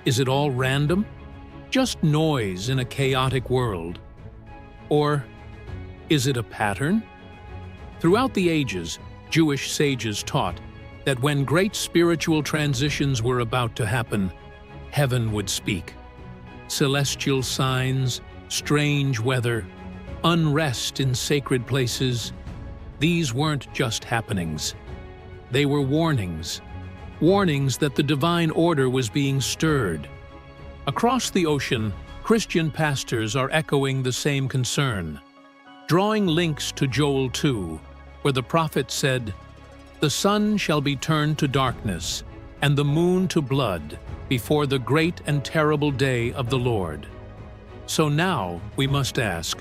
Speaker 1: Is it all random? Just noise in a chaotic world? Or is it a pattern? Throughout the ages, Jewish sages taught that when great spiritual transitions were about to happen, heaven would speak. Celestial signs, strange weather, unrest in sacred places, these weren't just happenings. They were warnings. Warnings that the divine order was being stirred. Across the ocean, Christian pastors are echoing the same concern, drawing links to Joel 2, where the prophet said, "The sun shall be turned to darkness, and the moon to blood, before the great and terrible day of the Lord." So now we must ask,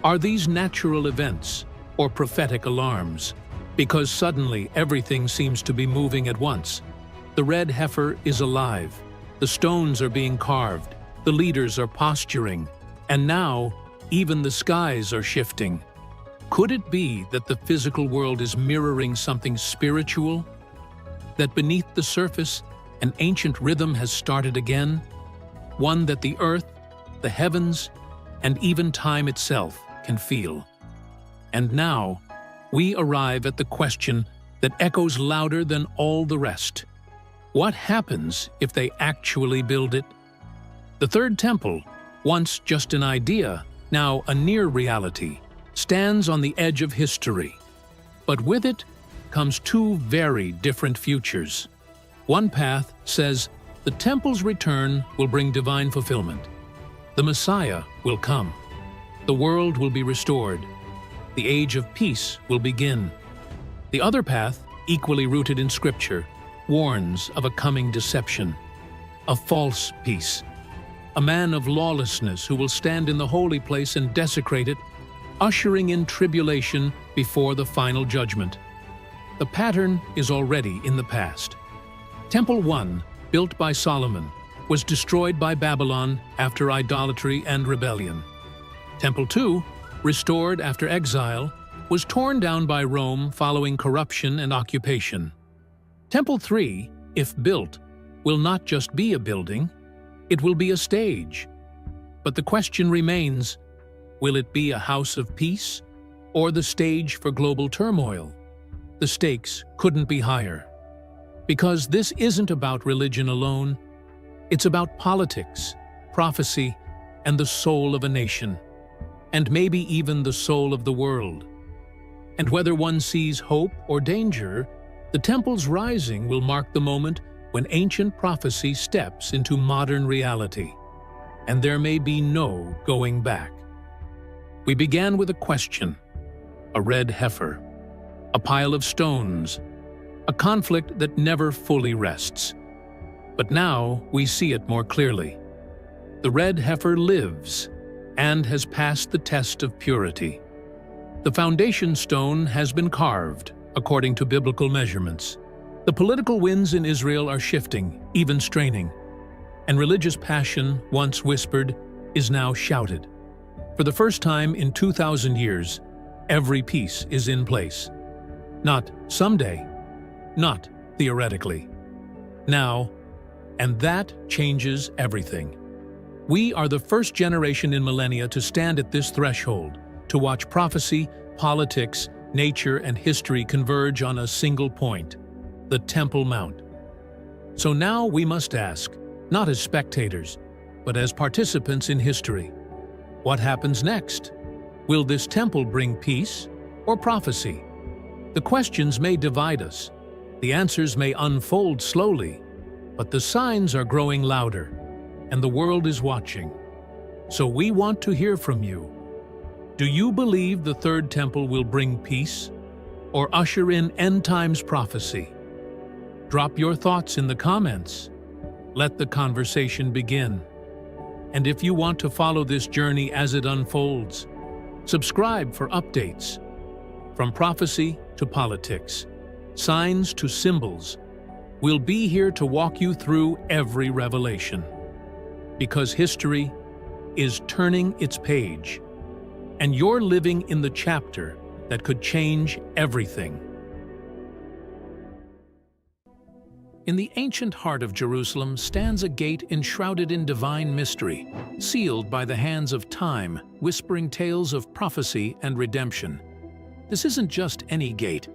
Speaker 1: are these natural events or prophetic alarms? Because suddenly everything seems to be moving at once. The red heifer is alive, the stones are being carved, the leaders are posturing, and now even the skies are shifting. Could it be that the physical world is mirroring something spiritual? That beneath the surface, an ancient rhythm has started again? One that the earth, the heavens, and even time itself can feel. And now, we arrive at the question that echoes louder than all the rest. What happens if they actually build it? The Third Temple, once just an idea, now a near reality, stands on the edge of history. But with it comes two very different futures. One path says the temple's return will bring divine fulfillment. The Messiah will come. The world will be restored. The age of peace will begin. The other path, equally rooted in Scripture, warns of a coming deception, a false peace, a man of lawlessness who will stand in the holy place and desecrate it, ushering in tribulation before the final judgment. The pattern is already in the past. Temple 1, built by Solomon, was destroyed by Babylon after idolatry and rebellion. Temple 2, restored after exile, was torn down by Rome following corruption and occupation. Temple 3, if built, will not just be a building, it will be a stage. But the question remains, will it be a house of peace or the stage for global turmoil. The stakes couldn't be higher. Because this isn't about religion alone, it's about politics, prophecy, and the soul of a nation, and maybe even the soul of the world. And whether one sees hope or danger, the temple's rising will mark the moment when ancient prophecy steps into modern reality, and there may be no going back. We began with a question, a red heifer, a pile of stones, a conflict that never fully rests. But now we see it more clearly. The red heifer lives and has passed the test of purity. The foundation stone has been carved according to biblical measurements. The political winds in Israel are shifting, even straining, and religious passion, once whispered, is now shouted. For the first time in 2,000 years, every piece is in place. Not someday, not theoretically. Now, and that changes everything. We are the first generation in millennia to stand at this threshold, to watch prophecy, politics, nature, and history converge on a single point, the Temple Mount. So now we must ask, not as spectators, but as participants in history, what happens next? Will this temple bring peace or prophecy? The questions may divide us, the answers may unfold slowly, but the signs are growing louder, and the world is watching. So we want to hear from you. Do you believe the third temple will bring peace or usher in end times prophecy? Drop your thoughts in the comments. Let the conversation begin. And if you want to follow this journey as it unfolds, subscribe for updates. From prophecy to politics, signs to symbols, we'll be here to walk you through every revelation. Because history is turning its page, and you're living in the chapter that could change everything. In the ancient heart of Jerusalem stands a gate enshrouded in divine mystery, sealed by the hands of time, whispering tales of prophecy and redemption. This isn't just any gate.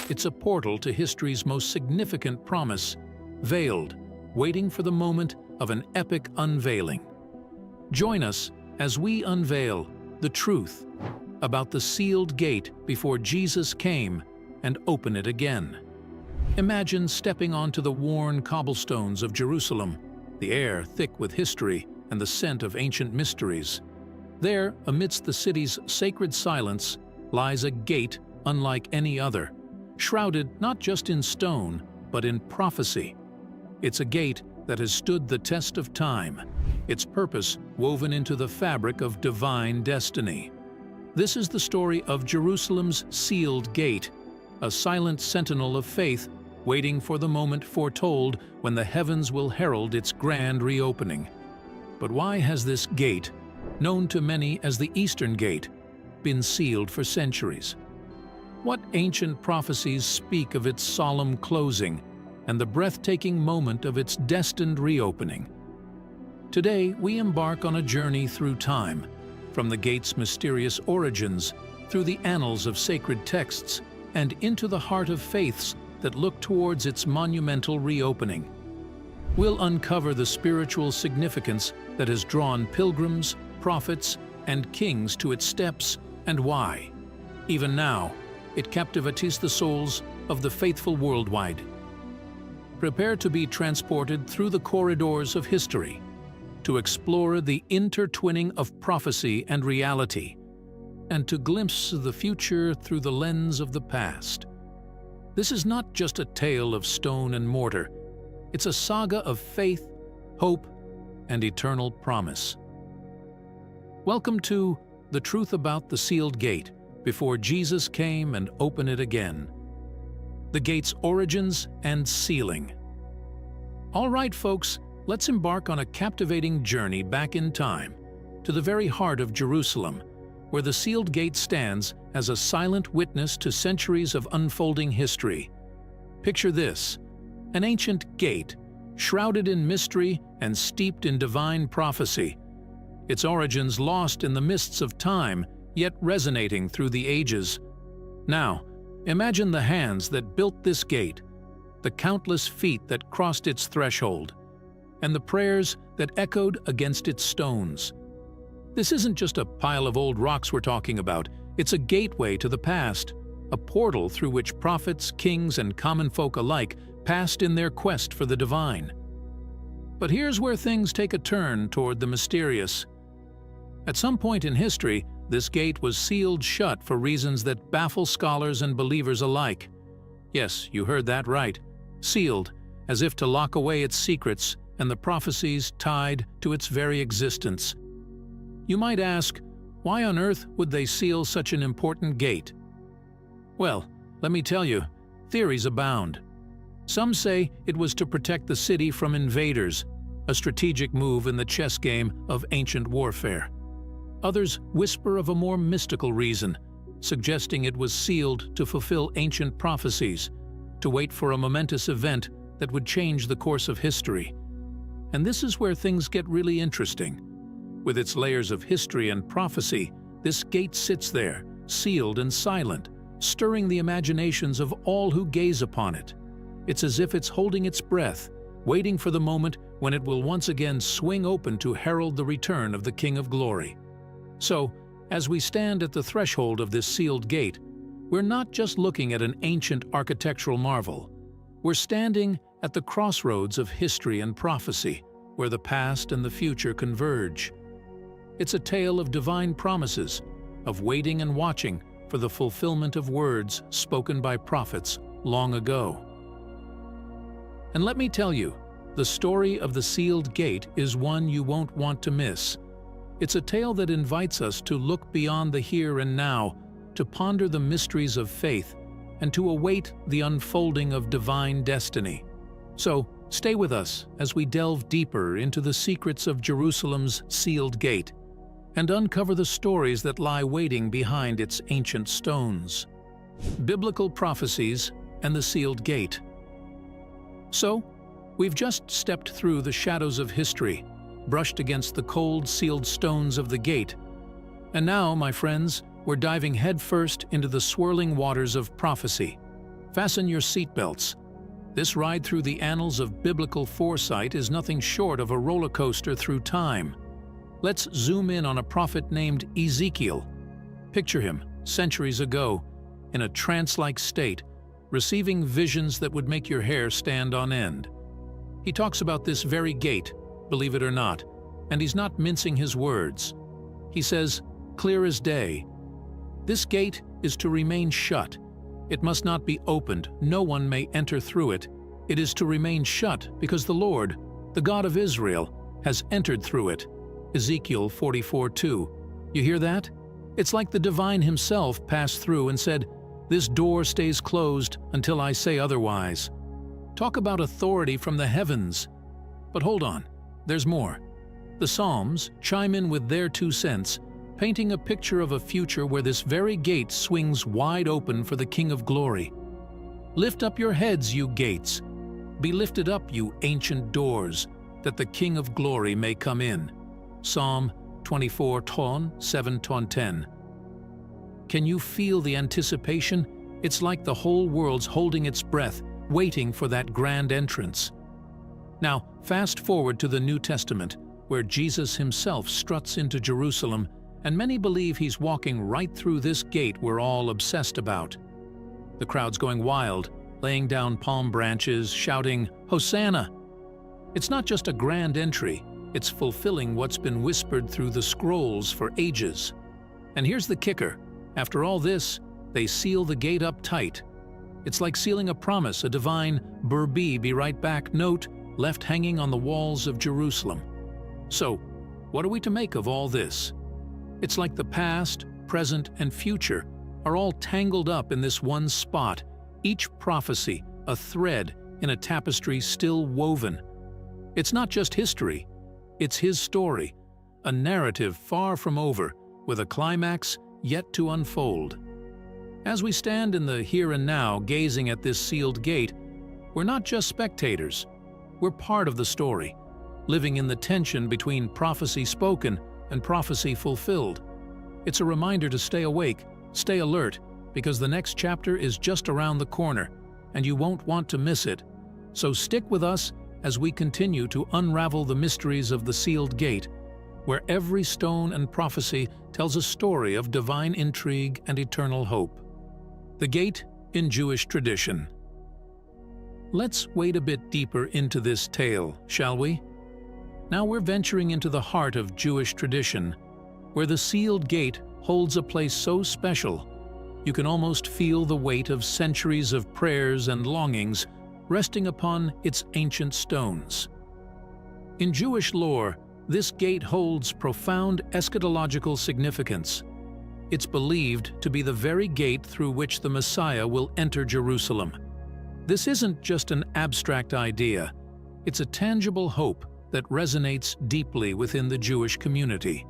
Speaker 1: It's a portal to history's most significant promise, veiled, waiting for the moment of an epic unveiling. Join us as we unveil the truth about the sealed gate before Jesus came and open it again. Imagine stepping onto the worn cobblestones of Jerusalem, the air thick with history and the scent of ancient mysteries. There, amidst the city's sacred silence, lies a gate unlike any other, shrouded not just in stone, but in prophecy. It's a gate that has stood the test of time, its purpose woven into the fabric of divine destiny. This is the story of Jerusalem's sealed gate, a silent sentinel of faith waiting for the moment foretold when the heavens will herald its grand reopening. But why has this gate, known to many as the Eastern Gate, been sealed for centuries? What ancient prophecies speak of its solemn closing and the breathtaking moment of its destined reopening? Today, we embark on a journey through time, from the gate's mysterious origins, through the annals of sacred texts, and into the heart of faiths that look towards its monumental reopening. We'll uncover the spiritual significance that has drawn pilgrims, prophets, and kings to its steps, and why, even now, it captivates the souls of the faithful worldwide. Prepare to be transported through the corridors of history, to explore the intertwining of prophecy and reality, and to glimpse the future through the lens of the past. This is not just a tale of stone and mortar. It's a saga of faith, hope, and eternal promise. Welcome to The Truth About the Sealed Gate Before Jesus Came and Opened It Again. The gate's origins and sealing. All right, folks, let's embark on a captivating journey back in time, to the very heart of Jerusalem, where the sealed gate stands as a silent witness to centuries of unfolding history. Picture this, an ancient gate, shrouded in mystery and steeped in divine prophecy. Its origins lost in the mists of time, yet resonating through the ages. Now, imagine the hands that built this gate, the countless feet that crossed its threshold, and the prayers that echoed against its stones. This isn't just a pile of old rocks we're talking about, it's a gateway to the past, a portal through which prophets, kings, and common folk alike passed in their quest for the divine. But here's where things take a turn toward the mysterious. At some point in history, this gate was sealed shut for reasons that baffle scholars and believers alike. Yes, you heard that right. Sealed, as if to lock away its secrets and the prophecies tied to its very existence. You might ask, why on earth would they seal such an important gate? Well, let me tell you, theories abound. Some say it was to protect the city from invaders, a strategic move in the chess game of ancient warfare. Others whisper of a more mystical reason, suggesting it was sealed to fulfill ancient prophecies, to wait for a momentous event that would change the course of history. And this is where things get really interesting. With its layers of history and prophecy, this gate sits there, sealed and silent, stirring the imaginations of all who gaze upon it. It's as if it's holding its breath, waiting for the moment when it will once again swing open to herald the return of the King of Glory. So, as we stand at the threshold of this sealed gate, we're not just looking at an ancient architectural marvel. We're standing at the crossroads of history and prophecy, where the past and the future converge. It's a tale of divine promises, of waiting and watching for the fulfillment of words spoken by prophets long ago. And let me tell you, the story of the sealed gate is one you won't want to miss. It's a tale that invites us to look beyond the here and now, to ponder the mysteries of faith, and to await the unfolding of divine destiny. So, stay with us as we delve deeper into the secrets of Jerusalem's sealed gate, and uncover the stories that lie waiting behind its ancient stones. Biblical prophecies and the sealed gate. So, we've just stepped through the shadows of history, brushed against the cold, sealed stones of the gate. And now, my friends, we're diving headfirst into the swirling waters of prophecy. Fasten your seatbelts. This ride through the annals of biblical foresight is nothing short of a roller coaster through time. Let's zoom in on a prophet named Ezekiel. Picture him, centuries ago, in a trance-like state, receiving visions that would make your hair stand on end. He talks about this very gate, believe it or not, and he's not mincing his words. He says, clear as day, this gate is to remain shut. It must not be opened, no one may enter through it. It is to remain shut because the Lord, the God of Israel, has entered through it. Ezekiel 44:2. You hear that? It's like the divine himself passed through and said, this door stays closed until I say otherwise. Talk about authority from the heavens. But hold on, there's more. The Psalms chime in with their 2 cents, painting a picture of a future where this very gate swings wide open for the King of Glory. Lift up your heads, you gates. Be lifted up, you ancient doors, that the King of Glory may come in. Psalm 24:7-10. Can you feel the anticipation? It's like the whole world's holding its breath, waiting for that grand entrance. Now, fast forward to the New Testament, where Jesus himself struts into Jerusalem, and many believe he's walking right through this gate we're all obsessed about. The crowd's going wild, laying down palm branches, shouting, Hosanna! It's not just a grand entry, it's fulfilling what's been whispered through the scrolls for ages. And here's the kicker. After all this, they seal the gate up tight. It's like sealing a promise, a divine "be right back" note left hanging on the walls of Jerusalem. So, what are we to make of all this? It's like the past, present, and future are all tangled up in this one spot, each prophecy a thread in a tapestry still woven. It's not just history, it's his story, a narrative far from over, with a climax yet to unfold. As we stand in the here and now gazing at this sealed gate, we're not just spectators, we're part of the story, living in the tension between prophecy spoken and prophecy fulfilled. It's a reminder to stay awake, stay alert, because the next chapter is just around the corner, and you won't want to miss it. So stick with us as we continue to unravel the mysteries of the sealed gate, where every stone and prophecy tells a story of divine intrigue and eternal hope. The gate in Jewish tradition. Let's wade a bit deeper into this tale, shall we? Now we're venturing into the heart of Jewish tradition, where the sealed gate holds a place so special you can almost feel the weight of centuries of prayers and longings resting upon its ancient stones. In Jewish lore, this gate holds profound eschatological significance. It's believed to be the very gate through which the Messiah will enter Jerusalem. This isn't just an abstract idea, it's a tangible hope that resonates deeply within the Jewish community.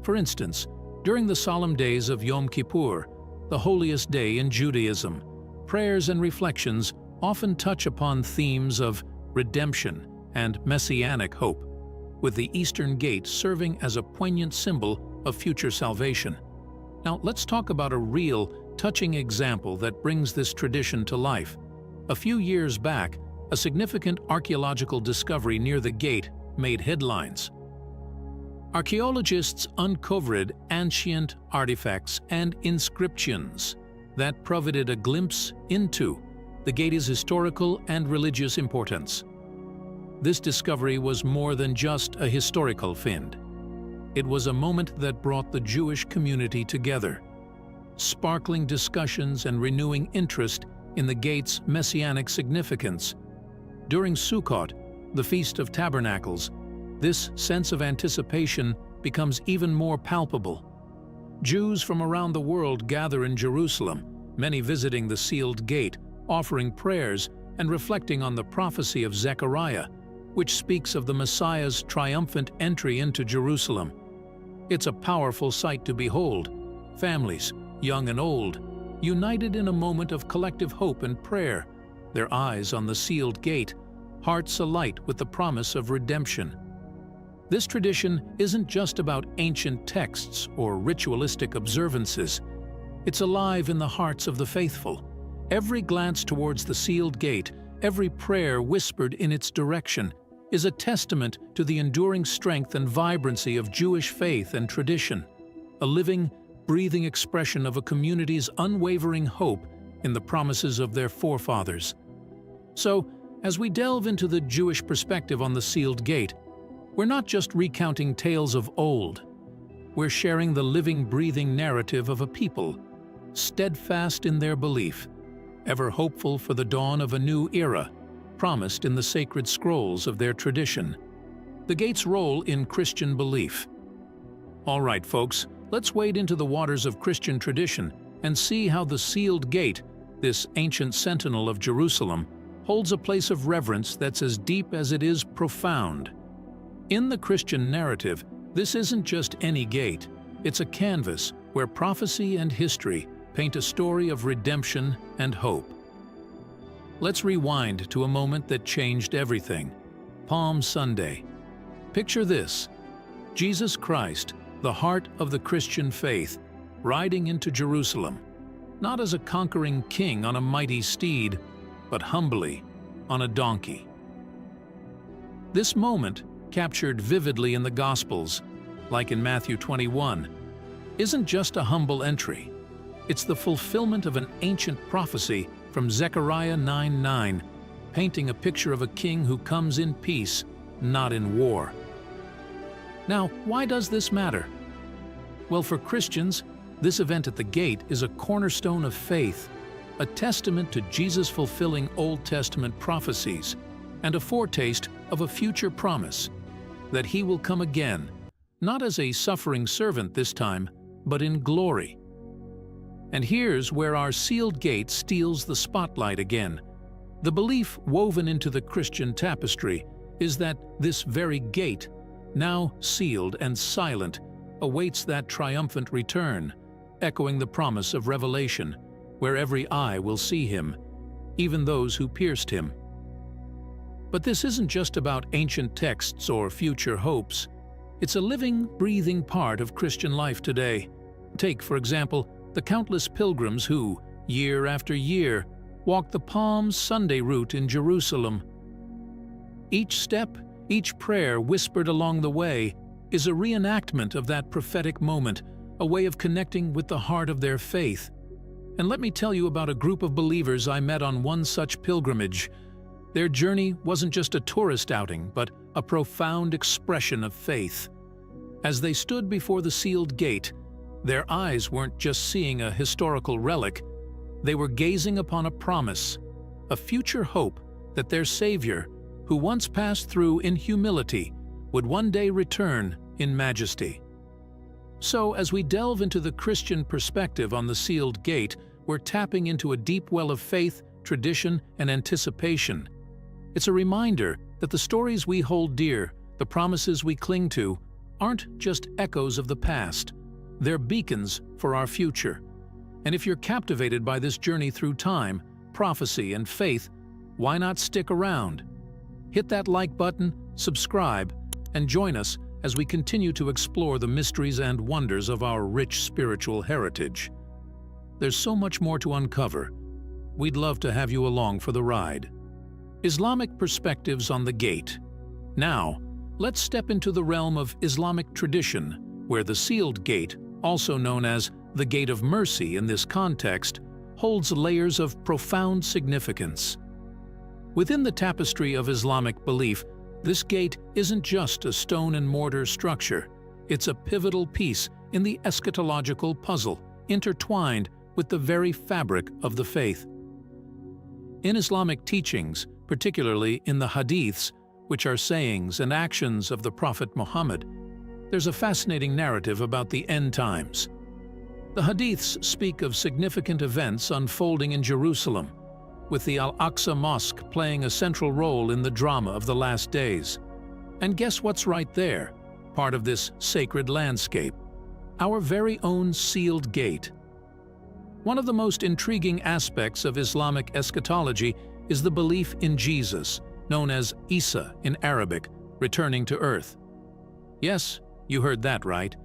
Speaker 1: For instance, during the solemn days of Yom Kippur, the holiest day in Judaism, prayers and reflections often touch upon themes of redemption and messianic hope, with the Eastern Gate serving as a poignant symbol of future salvation. Now, let's talk about a real, touching example that brings this tradition to life. A few years back, a significant archaeological discovery near the gate made headlines. Archaeologists uncovered ancient artifacts and inscriptions that provided a glimpse into the gate's historical and religious importance. This discovery was more than just a historical find. It was a moment that brought the Jewish community together, sparkling discussions and renewing interest in the gate's messianic significance. During Sukkot, the Feast of Tabernacles, this sense of anticipation becomes even more palpable. Jews from around the world gather in Jerusalem, many visiting the sealed gate, offering prayers and reflecting on the prophecy of Zechariah, which speaks of the Messiah's triumphant entry into Jerusalem. It's a powerful sight to behold. Families, young and old, united in a moment of collective hope and prayer, their eyes on the sealed gate, hearts alight with the promise of redemption. This tradition isn't just about ancient texts or ritualistic observances. It's alive in the hearts of the faithful. Every glance towards the sealed gate, every prayer whispered in its direction, is a testament to the enduring strength and vibrancy of Jewish faith and tradition, a living, breathing expression of a community's unwavering hope in the promises of their forefathers. So, as we delve into the Jewish perspective on the sealed gate, we're not just recounting tales of old. We're sharing the living, breathing narrative of a people, steadfast in their belief, ever hopeful for the dawn of a new era, promised in the sacred scrolls of their tradition. The gate's role in Christian belief. All right, folks, let's wade into the waters of Christian tradition and see how the sealed gate, this ancient sentinel of Jerusalem, holds a place of reverence that's as deep as it is profound. In the Christian narrative, this isn't just any gate. It's a canvas where prophecy and history paint a story of redemption and hope. Let's rewind to a moment that changed everything. Palm Sunday. Picture this: Jesus Christ, the heart of the Christian faith, riding into Jerusalem, not as a conquering king on a mighty steed, but humbly on a donkey. This moment, captured vividly in the Gospels, like in Matthew 21, isn't just a humble entry. It's the fulfillment of an ancient prophecy from Zechariah 9:9, painting a picture of a king who comes in peace, not in war. Now, why does this matter? Well, for Christians, this event at the gate is a cornerstone of faith, a testament to Jesus fulfilling Old Testament prophecies, and a foretaste of a future promise, that he will come again, not as a suffering servant this time, but in glory. And here's where our sealed gate steals the spotlight again. The belief woven into the Christian tapestry is that this very gate, now sealed and silent, awaits that triumphant return, echoing the promise of Revelation, where every eye will see him, even those who pierced him. But this isn't just about ancient texts or future hopes. It's a living, breathing part of Christian life today. Take, for example, the countless pilgrims who, year after year, walk the Palm Sunday route in Jerusalem. Each step, each prayer whispered along the way is a reenactment of that prophetic moment, a way of connecting with the heart of their faith. And let me tell you about a group of believers I met on one such pilgrimage. Their journey wasn't just a tourist outing, but a profound expression of faith. As they stood before the sealed gate, their eyes weren't just seeing a historical relic, they were gazing upon a promise, a future hope that their Savior, who once passed through in humility, would one day return in majesty. So, as we delve into the Christian perspective on the sealed gate, we're tapping into a deep well of faith, tradition, and anticipation. It's a reminder that the stories we hold dear, the promises we cling to, aren't just echoes of the past. They're beacons for our future. And if you're captivated by this journey through time, prophecy, and faith, why not stick around? Hit that like button, subscribe, and join us as we continue to explore the mysteries and wonders of our rich spiritual heritage. There's so much more to uncover. We'd love to have you along for the ride. Islamic perspectives on the gate. Now, let's step into the realm of Islamic tradition, where the sealed gate, also known as the Gate of Mercy in this context, holds layers of profound significance. Within the tapestry of Islamic belief, this gate isn't just a stone and mortar structure. It's a pivotal piece in the eschatological puzzle, intertwined with the very fabric of the faith. In Islamic teachings, particularly in the hadiths, which are sayings and actions of the Prophet Muhammad, there's a fascinating narrative about the end times. The hadiths speak of significant events unfolding in Jerusalem, with the Al-Aqsa Mosque playing a central role in the drama of the last days. And guess what's right there, part of this sacred landscape? Our very own sealed gate. One of the most intriguing aspects of Islamic eschatology is the belief in Jesus, known as Isa in Arabic, returning to earth. Yes, you heard that right.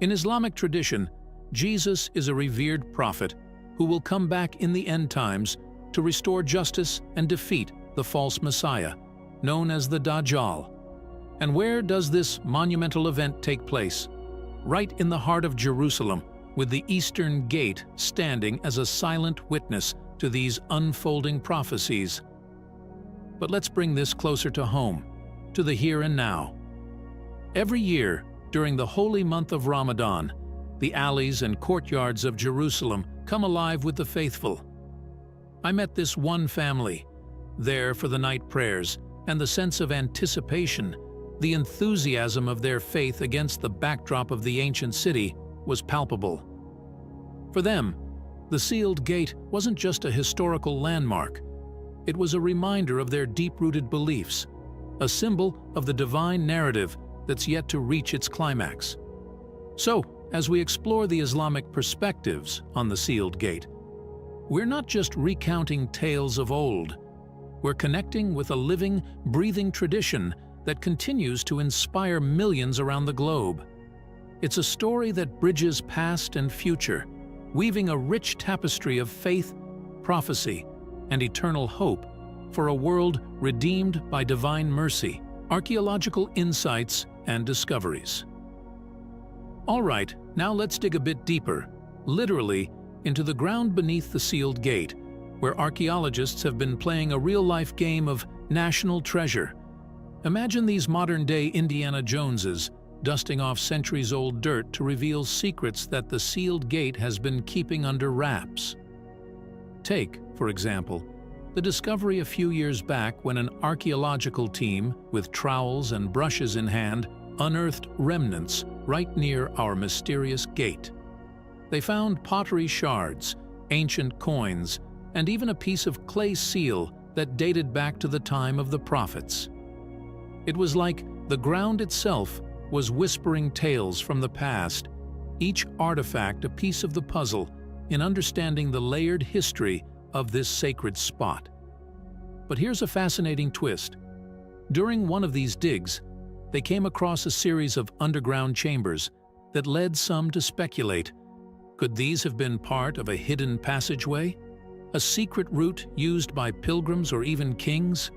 Speaker 1: In Islamic tradition, Jesus is a revered prophet who will come back in the end times to restore justice and defeat the false Messiah, known as the Dajjal. And where does this monumental event take place? Right in the heart of Jerusalem, with the Eastern Gate standing as a silent witness to these unfolding prophecies. But let's bring this closer to home, to the here and now. Every year, during the holy month of Ramadan, the alleys and courtyards of Jerusalem come alive with the faithful. I met this one family, there for the night prayers, and the sense of anticipation, the enthusiasm of their faith against the backdrop of the ancient city was palpable. For them, the sealed gate wasn't just a historical landmark. It was a reminder of their deep-rooted beliefs, a symbol of the divine narrative that's yet to reach its climax. So, as we explore the Islamic perspectives on the sealed gate, we're not just recounting tales of old. We're connecting with a living, breathing tradition that continues to inspire millions around the globe. It's a story that bridges past and future, weaving a rich tapestry of faith, prophecy, and eternal hope for a world redeemed by divine mercy, archaeological insights, and discoveries. All right, now let's dig a bit deeper, literally, into the ground beneath the sealed gate, where archaeologists have been playing a real-life game of national treasure. Imagine these modern-day Indiana Joneses dusting off centuries-old dirt to reveal secrets that the sealed gate has been keeping under wraps. Take, for example, the discovery a few years back when an archaeological team, with trowels and brushes in hand, unearthed remnants right near our mysterious gate. They found pottery shards, ancient coins, and even a piece of clay seal that dated back to the time of the prophets. It was like the ground itself was whispering tales from the past, each artifact a piece of the puzzle in understanding the layered history of this sacred spot. But here's a fascinating twist. During one of these digs, they came across a series of underground chambers that led some to speculate Could these have been part of a hidden passageway? A secret route used by pilgrims or even kings?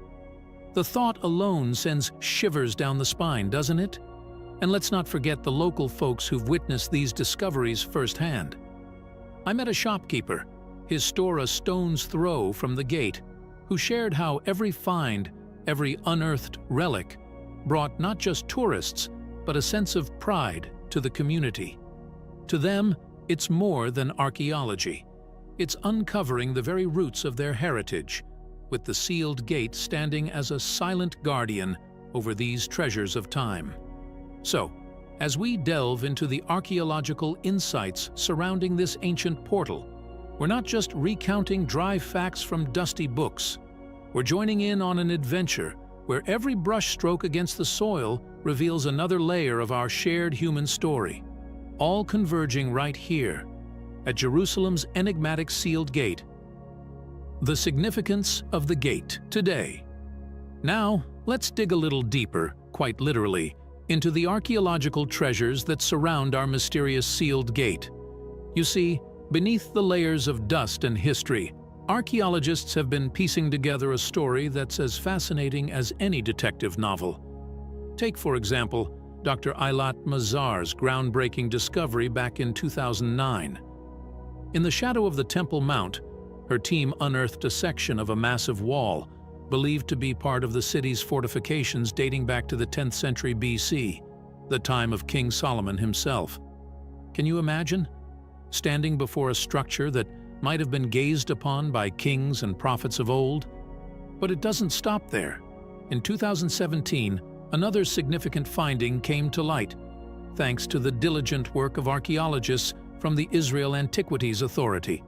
Speaker 1: The thought alone sends shivers down the spine, doesn't it? And let's not forget the local folks who've witnessed these discoveries firsthand. I met a shopkeeper, his store a stone's throw from the gate, who shared how every find, every unearthed relic, brought not just tourists, but a sense of pride to the community. To them, it's more than archaeology. It's uncovering the very roots of their heritage, with the sealed gate standing as a silent guardian over these treasures of time. So, as we delve into the archaeological insights surrounding this ancient portal, we're not just recounting dry facts from dusty books. We're joining in on an adventure where every brushstroke against the soil reveals another layer of our shared human story, all converging right here, at Jerusalem's enigmatic sealed gate. The significance of the gate today. Now, let's dig a little deeper, quite literally, into the archaeological treasures that surround our mysterious sealed gate. You see, beneath the layers of dust and history, archaeologists have been piecing together a story that's as fascinating as any detective novel. Take, for example, Dr. Eilat Mazar's groundbreaking discovery back in 2009. In the shadow of the Temple Mount, her team unearthed a section of a massive wall, believed to be part of the city's fortifications dating back to the 10th century BC, the time of King Solomon himself. Can you imagine? Standing before a structure that might have been gazed upon by kings and prophets of old? But it doesn't stop there. In 2017, another significant finding came to light, thanks to the diligent work of archaeologists from the Israel Antiquities Authority.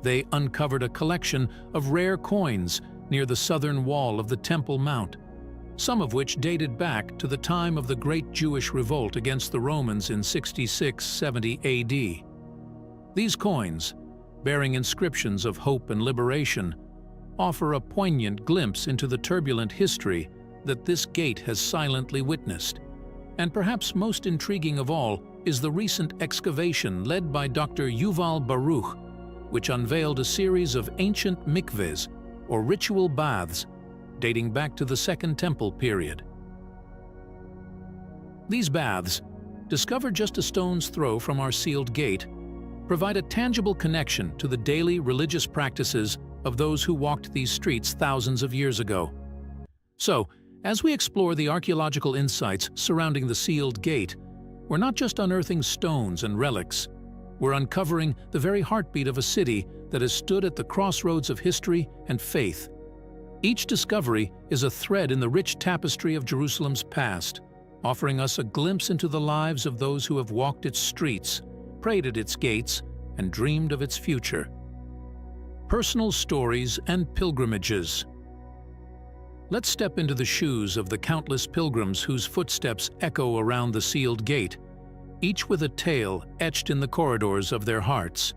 Speaker 1: They uncovered a collection of rare coins near the southern wall of the Temple Mount, some of which dated back to the time of the Great Jewish Revolt against the Romans in 66-70 AD. These coins, bearing inscriptions of hope and liberation, offer a poignant glimpse into the turbulent history that this gate has silently witnessed. And perhaps most intriguing of all is the recent excavation led by Dr. Yuval Baruch, which unveiled a series of ancient mikvehs, or ritual baths, dating back to the Second Temple period. These baths, discovered just a stone's throw from our sealed gate, provide a tangible connection to the daily religious practices of those who walked these streets thousands of years ago. So, as we explore the archaeological insights surrounding the sealed gate, we're not just unearthing stones and relics, we're uncovering the very heartbeat of a city that has stood at the crossroads of history and faith. Each discovery is a thread in the rich tapestry of Jerusalem's past, offering us a glimpse into the lives of those who have walked its streets, prayed at its gates, and dreamed of its future. Personal stories and pilgrimages. Let's step into the shoes of the countless pilgrims whose footsteps echo around the sealed gate, each with a tale etched in the corridors of their hearts.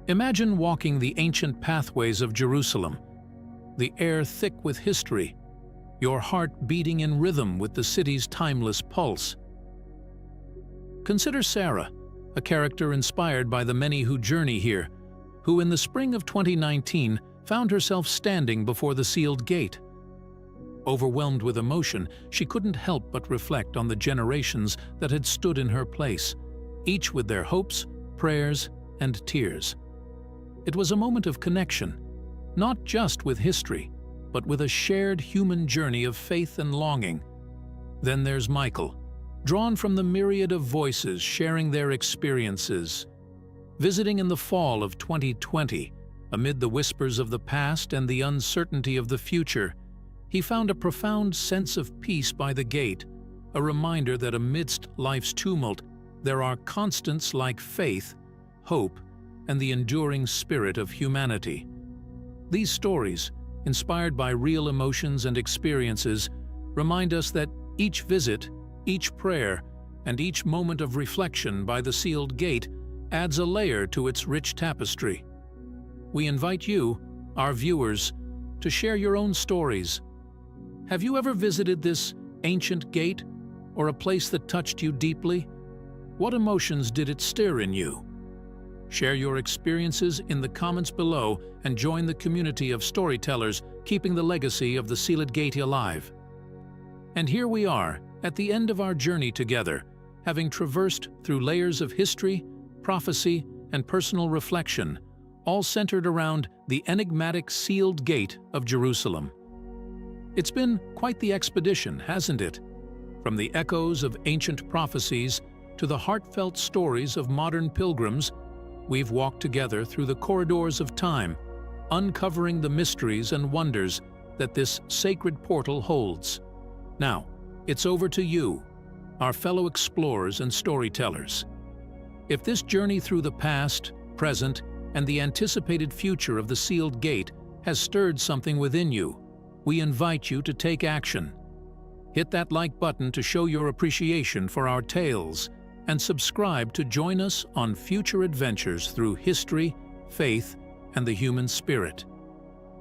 Speaker 1: Imagine walking the ancient pathways of Jerusalem, the air thick with history, your heart beating in rhythm with the city's timeless pulse. Consider Sarah, a character inspired by the many who journey here, who in the spring of 2019 found herself standing before the sealed gate. Overwhelmed with emotion, she couldn't help but reflect on the generations that had stood in her place, each with their hopes, prayers, and tears. It was a moment of connection, not just with history, but with a shared human journey of faith and longing. Then there's Michael, drawn from the myriad of voices sharing their experiences. Visiting in the fall of 2020, amid the whispers of the past and the uncertainty of the future, he found a profound sense of peace by the gate, a reminder that amidst life's tumult, there are constants like faith, hope, and the enduring spirit of humanity. These stories, inspired by real emotions and experiences, remind us that each visit, each prayer, and each moment of reflection by the sealed gate adds a layer to its rich tapestry. We invite you, our viewers, to share your own stories. Have you ever visited this ancient gate, or a place that touched you deeply? What emotions did it stir in you? Share your experiences in the comments below and join the community of storytellers keeping the legacy of the Sealed Gate alive. And here we are, at the end of our journey together, having traversed through layers of history, prophecy, and personal reflection, all centered around the enigmatic Sealed Gate of Jerusalem. It's been quite the expedition, hasn't it? From the echoes of ancient prophecies to the heartfelt stories of modern pilgrims, we've walked together through the corridors of time, uncovering the mysteries and wonders that this sacred portal holds. Now, it's over to you, our fellow explorers and storytellers. If this journey through the past, present, and the anticipated future of the Sealed Gate has stirred something within you, we invite you to take action. Hit that like button to show your appreciation for our tales, and subscribe to join us on future adventures through history, faith, and the human spirit.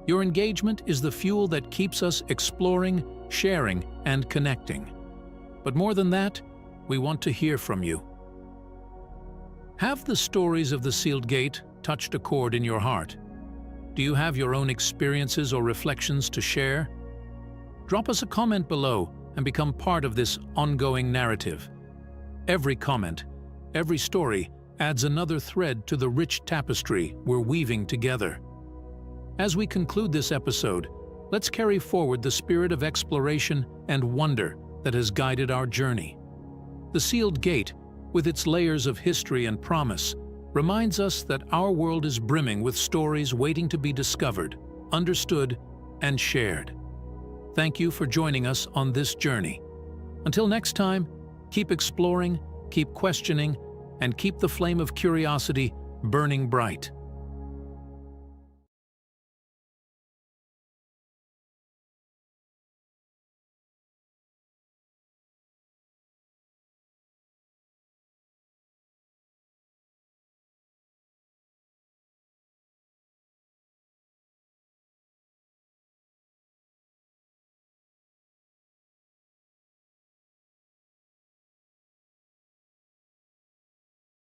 Speaker 1: Your engagement is the fuel that keeps us exploring, sharing, and connecting. But more than that, we want to hear from you. Have the stories of the Sealed Gate touched a chord in your heart? Do you have your own experiences or reflections to share? Drop us a comment below and become part of this ongoing narrative. Every comment, every story adds another thread to the rich tapestry we're weaving together. As we conclude this episode, let's carry forward the spirit of exploration and wonder that has guided our journey. The Sealed Gate, with its layers of history and promise, reminds us that our world is brimming with stories waiting to be discovered, understood, and shared. Thank you for joining us on this journey. Until next time, keep exploring, keep questioning, and keep the flame of curiosity burning bright.